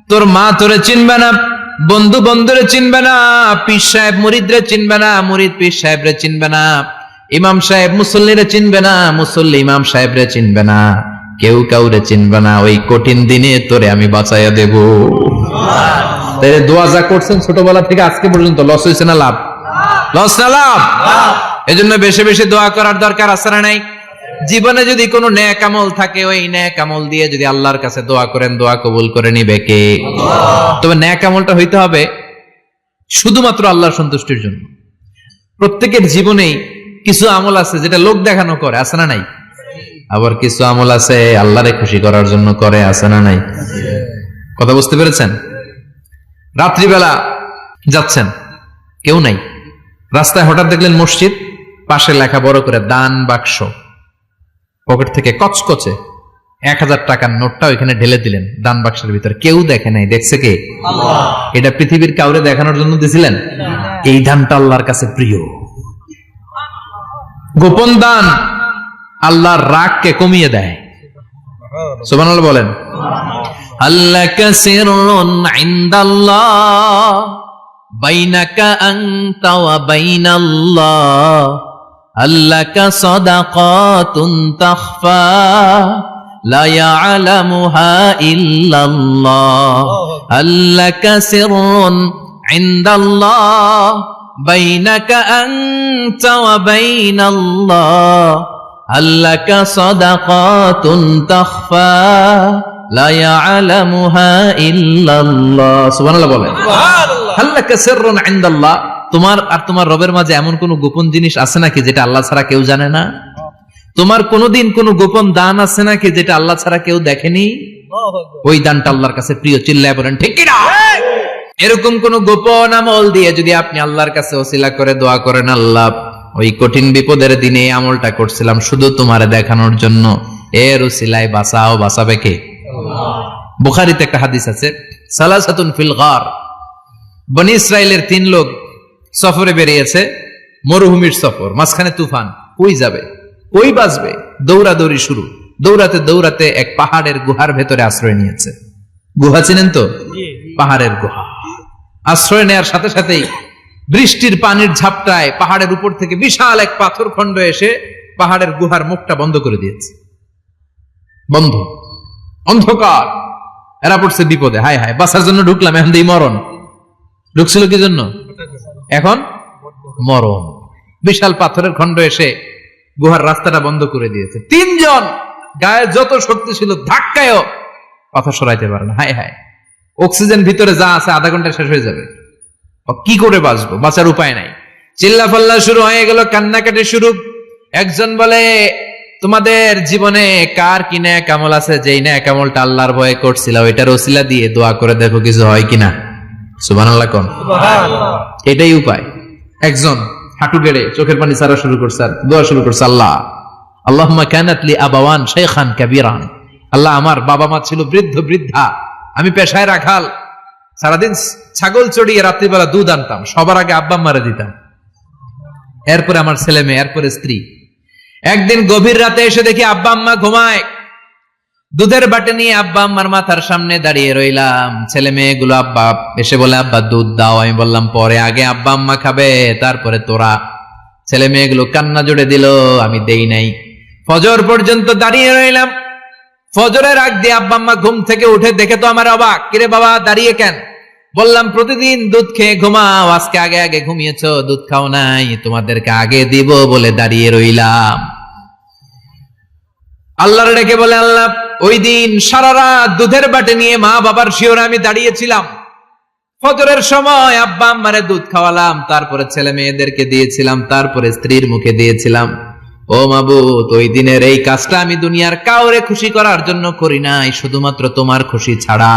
তোর মা তোরে চিনবে না, বন্ধু বন্ধুরে চিনবে না, পীর সাহেব মুরিদরে চিনবে না, মুরিদ পীর সাহেবরে চিনবে না, ইমাম সাহেব মুসল্লিরে চিনবে না, মুসল্লি ইমাম সাহেবরে চিনবে না, কেউ কাউরে চিনবে না। ওই কঠিন দিনে তোরে আমি বাঁচাইয়া দেব। তাই দোয়া যা করছেন ছোটবেলা থেকে আজকে পর্যন্ত, লস হয়েছে না লাভ? লস না লাভ? এজন্য বেশি বেশি দোয়া করার দরকার আছে না নাই? জীবনে যদি কোনো নেক আমল থাকে, ওই নেক আমল দিয়ে যদি আল্লাহর কাছে দোয়া করেন, দোয়া কবুল করে নিবে কে? তবে নেক আমলটা হইতে হবে শুধুমাত্র আল্লাহর সন্তুষ্টির জন্য। প্রত্যেকের জীবনেই কিছু আমল আছে যেটা লোক দেখানো করে, আছে না নাই? আবার কিছু আমল আছে আল্লাহরে খুশি করার জন্য করে, আছে না নাই? কথা বুঝতে পেরেছেন? রাত্রিবেলা যাচ্ছেন, কেউ নাই, রাস্তায় হঠাৎ দেখলেন মসজিদ, পাশে লেখা বড় করে দান বাক্স, পকেট থেকে কচকচে 1000 টাকার নোটটা ওইখানে ঢেলে দিলেন দান বাক্সের ভিতরে। কেউ দেখে নাই, দেখছে কে? আল্লাহ। এটা পৃথিবীর কাউরে দেখানোর জন্য দিছিলেন? এই দানটা আল্লাহর কাছে প্রিয়। গোপন দান আল্লাহর রাগকে কমিয়ে দেয়। সুবহানাল্লাহ বলেন। আল্লাকা সিররুন ইনদাল্লাহ বাইনাকা আনতা ওয়া বাইনাল্লাহ, আল্লাকা সাদাকাতুন তাখফা লা ইয়ালামুহা ইল্লাল্লাহ, আল্লাকা সিররুন ইনদাল্লাহ বাইনাকা আনতা ওয়া বাইনাল্লাহ, আল্লাকা সাদাকাতুন তাখফা লা ইয়ালামুহা ইল্লাল্লাহ। সুবহানাল্লাহ বলেন। আল্লাকা সিররুন ইনদাল্লাহ, তোমার আর তোমার রবের মাঝে এমন কোন গোপন জিনিস আছে নাকি যেটা আল্লাহ ছাড়া কেউ জানে না? তোমার কোনদিন কোন গোপন দান আছে নাকি যেটা আল্লাহ ছাড়া কেউ দেখেনি? ওই দানটা আল্লাহর কাছে প্রিয়। চিল্লায় বলেন ঠিক কি না? এরকম কোন গোপন আমল দিয়ে যদি আপনি আল্লাহর কাছে ওসিলা করে দোয়া করেন, আল্লাহ ওই কঠিন বিপদের দিনে এই আমলটা করছিলাম শুধু তোমার দেখানোর জন্য, এর ওসিলায় বাঁচাও, বাঁচাবে কে? বুখারীতে একটা হাদিস আছে, সালাসাতুন ফিল গার, বনি ইসরাইলের 3 লোক সফরে বেরিয়েছে, মরুভূমির সফর, মাঝখানে তুফান, কই যাবে, কই বাঁচবে, দৌড়াদৌড়ি শুরু। দৌড়াতে দৌড়াতে এক পাহাড়ের গুহার ভেতরে আশ্রয় নিয়েছে। গুহা চিনেন তো? পাহাড়ের গুহা। আশ্রয় নেওয়ার সাথে সাথেই বৃষ্টির পানির ঝাপটায় পাহাড়ের উপর থেকে বিশাল এক পাথর খণ্ড এসে পাহাড়ের গুহার মুখটা বন্ধ করে দিয়েছে, বন্ধ, অন্ধকার। এরা পড়ছে বিপদে, হায় হায় বাঁচার জন্য ঢুকলাম, এখন দিই মরণ। ঢুকছিল কি জন্য? এখন মরণ। বিশাল পাথরের খণ্ড এসে গুহার রাস্তাটা বন্ধ করে দিয়েছে। তিনজন গায়ে যত শক্তি ছিল ধাক্কায়ও পাথর সরাইতে পারে না। হায় হায়, অক্সিজেন ভিতরে যা আছে আধা ঘন্টা শেষ হয়ে যাবে, কি করে বাঁচবো? বাঁচার উপায় নাই। চিল্লা ফাল্লা শুরু হয়ে গেল, কান্নাকাটি শুরু। একজন বলে, তোমাদের জীবনে কার কি নেক আমল আছে, যেই নেক আমলটা আল্লাহর ভয়ে করছিল ওইটার ওসিলা দিয়ে দোয়া করে দেখো কিছু হয় কিনা। সুবহানাল্লাহ কোন, এটাই উপায়। একজন হাঁটু গেড়ে চোখের পানি ছাড়া শুরু করছে, আর দোয়া শুরু করছে, আল্লাহ আল্লাহুম্মা কানাত লি আবাওয়ান শাইখান কাবীরান, আল্লাহ আমার বাবা মা ছিল বৃদ্ধ বৃদ্ধা, আমি পেশায় রাখাল, সারাদিন ছাগল চড়িয়ে রাত্রিবেলা দুধ আনতাম, সবার আগে আব্বা আম্মারে দিতাম, এরপরে আমার ছেলে মেয়ে, এরপরে স্ত্রী। একদিন গভীর রাতে এসে দেখি আব্বা আম্মা ঘুমায়, দুধের বাটি নিয়ে আব্বা আম্মার মাথার সামনে দাঁড়িয়ে রইলাম। ছেলে মেয়েগুলো আব্বা এসে বলে, আব্বা দুধ দাও। আমি বললাম পরে, আগে আব্বা আম্মা খাবে তারপরে তোরা। ছেলে মেয়েগুলো কান্না জুড়ে দিল, আমি দেই নাই। ফজর পর্যন্ত দাঁড়িয়ে রইলাম। ফজরের আগ দিয়ে আব্বা আম্মা ঘুম থেকে উঠে দেখে তো আমার অবাক, কিরে বাবা দাঁড়িয়ে কেন? বললাম প্রতিদিন দুধ খেয়ে ঘুমাও, আজকে আগে আগে ঘুমিয়েছো, দুধ খাও নাই, তোমাদেরকে আগে দিব বলে দাঁড়িয়ে রইলাম। আল্লাহর ডেকে বলে, আল্লাহ ওই দিন সারা রাত দুধের বাটি নিয়ে মা বাবার শিওরে আমি দাঁড়িয়েছিলাম, ফজরের সময় আব্বা আম্মারে দুধ খাওয়ালাম, তারপরে ছেলে মেয়েদেরকে দিয়েছিলাম, তারপরে স্ত্রীর মুখে দিয়েছিলাম। ও মাবুদ, ওই দিনের এই কাজটা আমি দুনিয়ার কাউরে খুশি করার জন্য করি নাই, শুধুমাত্র তোমার খুশি ছাড়া।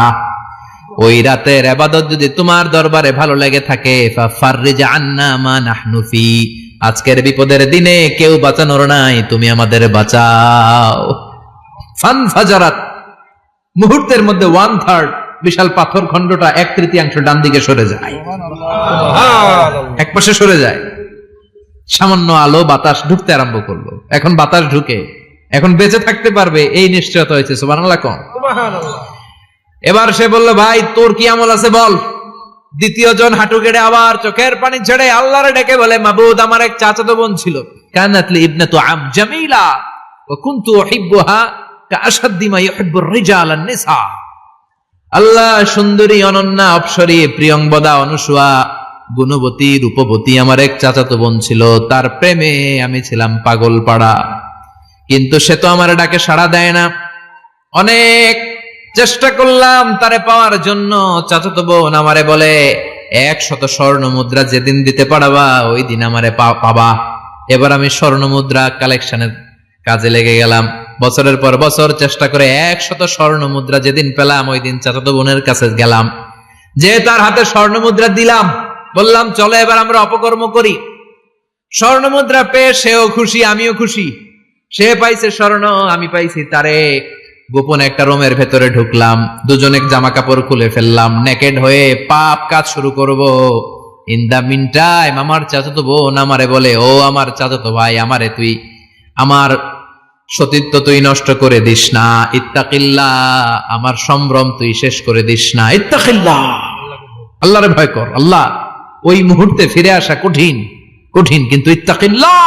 ওই রাতের ইবাদত যদি তোমার দরবারে ভালো লেগে থাকে, ফাফাররিজ আন্না মা নাহনু ফি, আজকের বিপদের দিনে কেউ বাঁচানোর নাই, তুমি আমাদের বাঁচাও। ফানফাজারাত, মুহূর্তের মধ্যে 1/3 বিশাল পাথর খণ্ডটা 1/3 ডান দিকে সরে যায়, এক পাশে সরে যায়। সামান্য আলো বাতাস ঢুকতে আরম্ভ করলো। এখন বাতাস ঢুকে এখন বেঁচে থাকতে পারবে এই নিশ্চয়তা হয়েছে। সুবহানাল্লাহ কোন। এবার সে বলল, ভাই তোর কি আমল আছে বল। দ্বিতীয় জন হাঁটু গেড়ে আবার চোখের পানি ছেড়ে আল্লাহরে ডেকে বলে, মাবুদ আমার এক চাচাতো বোন ছিল, কানাতলি ইবনাতু আম জামিলা ওয়া কুনতু উহিব্বুহা কাআশাদ্দি মা ইউহিব্বুর রিজাল আন-নিসা। আল্লাহ সুন্দরী, অনন্যা, অপসরী, প্রিয়ংবদা, অনুসুয়া, গুণবতী, রূপবতী আমার এক চাচাতো বোন ছিল, তার প্রেমে আমি ছিলাম পাগল পাড়া, কিন্তু সে তো আমার ডাকে সাড়া দেয় না। অনেক চেষ্টা করলাম তারে পাওয়ার জন্য। চাচাতো বোন আমারে বলে, 100 স্বর্ণ মুদ্রা যেদিন দিতে পারবা ওই দিন আমারে পাবা। এবার আমি স্বর্ণ মুদ্রা কালেকশনের কাজে লেগে গেলাম। বছরের পর বছর চেষ্টা করে 100 স্বর্ণ মুদ্রা যেদিন পেলাম ওই দিন চাচাতো বোনের কাছে গেলাম, যে তার হাতে স্বর্ণ মুদ্রা দিলাম, বললাম চলো এবার আমরা অপকর্ম করি। স্বর্ণ মুদ্রা পেয়ে সেও খুশি, আমিও খুশি। সে পাইছে স্বর্ণ, আমি পাইছি তারে। গোপনে একটা রুমের ভেতরে ঢুকলাম, দুজনে জামা কাপড় খুলে ফেললাম, নেকেড হয়ে পাপ কাজ শুরু করব। ইন দা মিন টাইম আমার চাচাতো বোন আমারে বলে, ও আমার চাচাতো ভাই, আমারে তুই আমার সতীত্ব তুই নষ্ট করে দিস না, ইত্তাকিল্লাহ, আমার সম্ভ্রম তুই শেষ করে দিস না, ইত্তাকিল্লাহ, আল্লাহরে ভয় কর। আল্লাহ ওই মুহূর্তে ফিরে আসা কঠিন কঠিন, কিন্তু ইত্তাকিল্লাহ,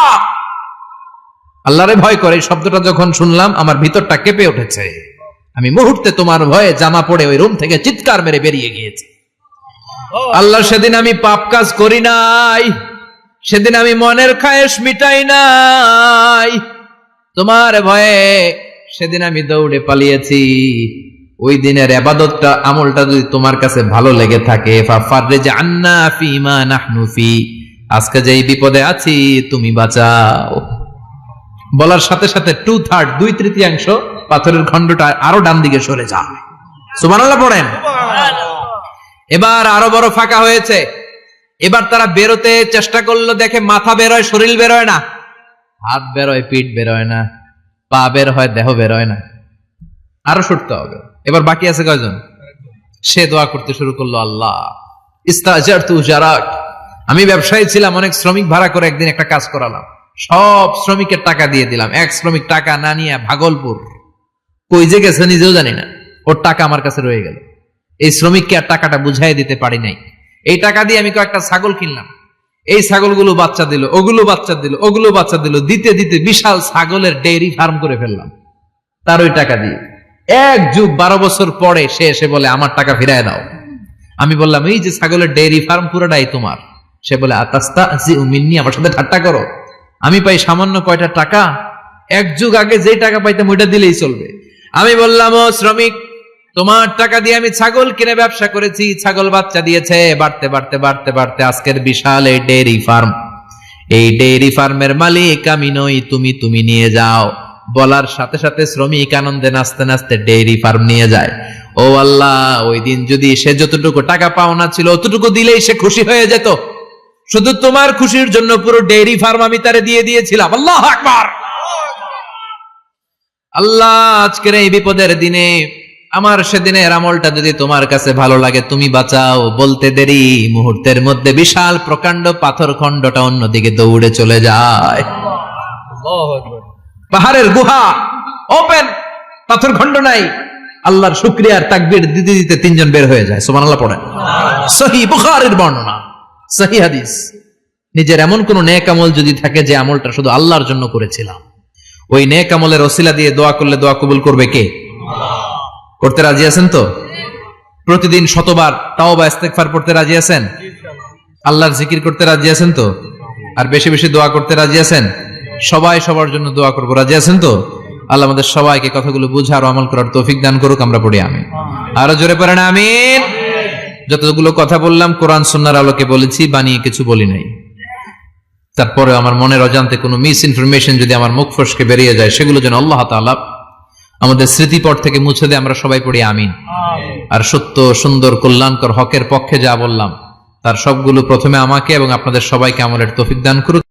আল্লাহরে ভয় করে এই শব্দটা যখন শুনলাম আমার ভিতরটা কেঁপে উঠেছে। আমি মুহূর্তে তোমার ভয়ে জামা পড়ে ওই রুম থেকে চিৎকার মেরে বেরিয়ে গিয়েছি। আল্লাহ সেদিন আমি পাপ কাজ করি নাই, সেদিন আমি মনের খায়েশ মিটাই নাই, তোমার ভয়ে সেদিন আমি দৌড়ে পালিয়েছি। ওই দিনের ইবাদতটা আমলটা যদি তোমার কাছে ভালো লেগে থাকে, ফাফাররিজ আন্না ফিমা নাহনু ফি, আজকে যেই বিপদে আছি তুমি বাঁচাও। বলার সাথে সাথে 2/3 2/3 পাথরের খণ্ডটা আরো ডান দিকে সরে যায়। সুবহানাল্লাহ পড়েন। এবার আরো বড় ফাঁকা হয়েছে। এবার তারা বেরোতে চেষ্টা করলো, দেখে মাথা বেরোয়, শরীর বেরোয় না, হাত বেরোয়, পিঠ বেরোয় না, পা বের হয়, দেহ বেরোয় না, আরো সরতে হবে। এবার বাকি আছে কয়জন? সে দোয়া করতে শুরু করলো, আল্লাহ ইস্তাজারতু জারাক, আমি ব্যবসায়ী ছিলাম, অনেক শ্রমিক ভাড়া করে একদিন একটা কাজ করালাম, সব শ্রমিকের টাকা দিয়ে দিলাম। এক শ্রমিক টাকা না নিয়ে ভাগলপুর কই যে গেছে নিজেও জানি না, ওর টাকা আমার কাছে রয়ে গেল। এই শ্রমিককে আর টাকাটা বুঝাই দিতে পারি নাই। এই টাকা দিয়ে আমি কয়েকটা ছাগল কিনলাম, এই ছাগলগুলো বাচ্চা দিল, ওগুলো বাচ্চা দিল, ওগুলো বাচ্চা দিল, দিতে দিতে বিশাল ছাগলের ডেইরি ফার্ম করে ফেললাম তার ওই টাকা দিয়ে। 1 যুগ 12 বছর পরে সে এসে বলে আমার টাকা ফিরায় দাও। আমি বললাম এই যে ছাগলের ডেইরি ফার্ম পুরোটাই তোমার। সে বলে আতাস্তাহজিউ মিন্নি, আমার সাথে ঠাট্টা করো? আমি পাই সামান্য কয়টা টাকা, 1 যুগ আগে যে টাকা পাইতাম ওইটা দিলেই চলবে। আমি বললাম ও শ্রমিক, তোমার টাকা দিয়ে আমি ছাগল কিনে ব্যবসা করেছি, ছাগল বাচ্চা দিয়েছে, বাড়তে বাড়তে বাড়তে বাড়তে আজকের বিশাল এই ডেইরি ফার্ম। এই ডেইরি ফার্মের মালিক আমি নই, তুমি নিয়ে যাও। বলার সাথে সাথে শ্রমিক আনন্দে নাচতে নাচতে ডেইরি ফার্ম নিয়ে যায়। ও আল্লাহ, ওই দিন যদি সে যতটুকু টাকা পাওনা ছিল অতটুকু দিলেই সে খুশি হয়ে যেত। শুধু তোমার খুশির জন্য পুরো ডেইরি ফার্ম আমি তারে দিয়ে দিয়েছিলাম। আল্লাহু আকবার। আল্লাহ, আজকের এই বিপদের দিনে আমার সেদিনের আমলটা যদি তোমার কাছে ভালো লাগে তুমি বাঁচাও। বলতে দেরি, মুহূর্তের মধ্যে বিশাল প্রকাণ্ড পাথর খণ্ডটা অন্যদিকে দৌড়ে চলে যায়। পাহাড়ের গুহা ওপেন, পাথর খণ্ড নাই। আল্লাহর শুকরিয়ার তাকবীর দিতে দিতে 3 জন বের হয়ে যায়। সুবহানাল্লাহ পড়েন। সহিহ বুখারীর বর্ণনা, সহিহ হাদিস। নিজের এমন কোন নেক আমল যদি থাকে যে আমলটা শুধু আল্লাহর জন্য করেছিলাম, ওই নেক আমলের ওসিলা দিয়ে দোয়া করলে দোয়া কবুল করবে কে? করতে রাজি আছেন তো? প্রতিদিন শতবার তাওবা ইস্তেগফার পড়তে রাজি আছেন? আল্লাহর জিকির করতে রাজি আছেন তো? আর বেশি বেশি দোয়া করতে রাজি আছেন? সবাই সবার জন্য দোয়া করবো, রাজি আছেন তো? আল্লাহ আমাদের সবাইকে কথাগুলো বুঝার ও আমল করার তৌফিক দান করুক। আমরা পড়ি আমিন। আরো জোরে পড়েন আমিন। যতগুলো কথা বললাম কোরআন সুন্নাহর আলোকে বলেছি, বানিয়ে কিছু বলি নাই। তারপরে আমার মনের অজান্তে কোনো মিস ইনফরমেশন যদি আমার মুখ ফসকে বেরিয়ে যায়, সেগুলো যেন আল্লাহ তাআলা আমাদের স্মৃতিপট থেকে মুছে দেয়। আমরা সবাই পড়ি আমিন। আর সত্য, সুন্দর, কল্যাণকর, হকের পক্ষে যা বললাম তার সবগুলো প্রথমে আমাকে এবং আপনাদের সবাইকে আমলের তৌফিক দান করুক।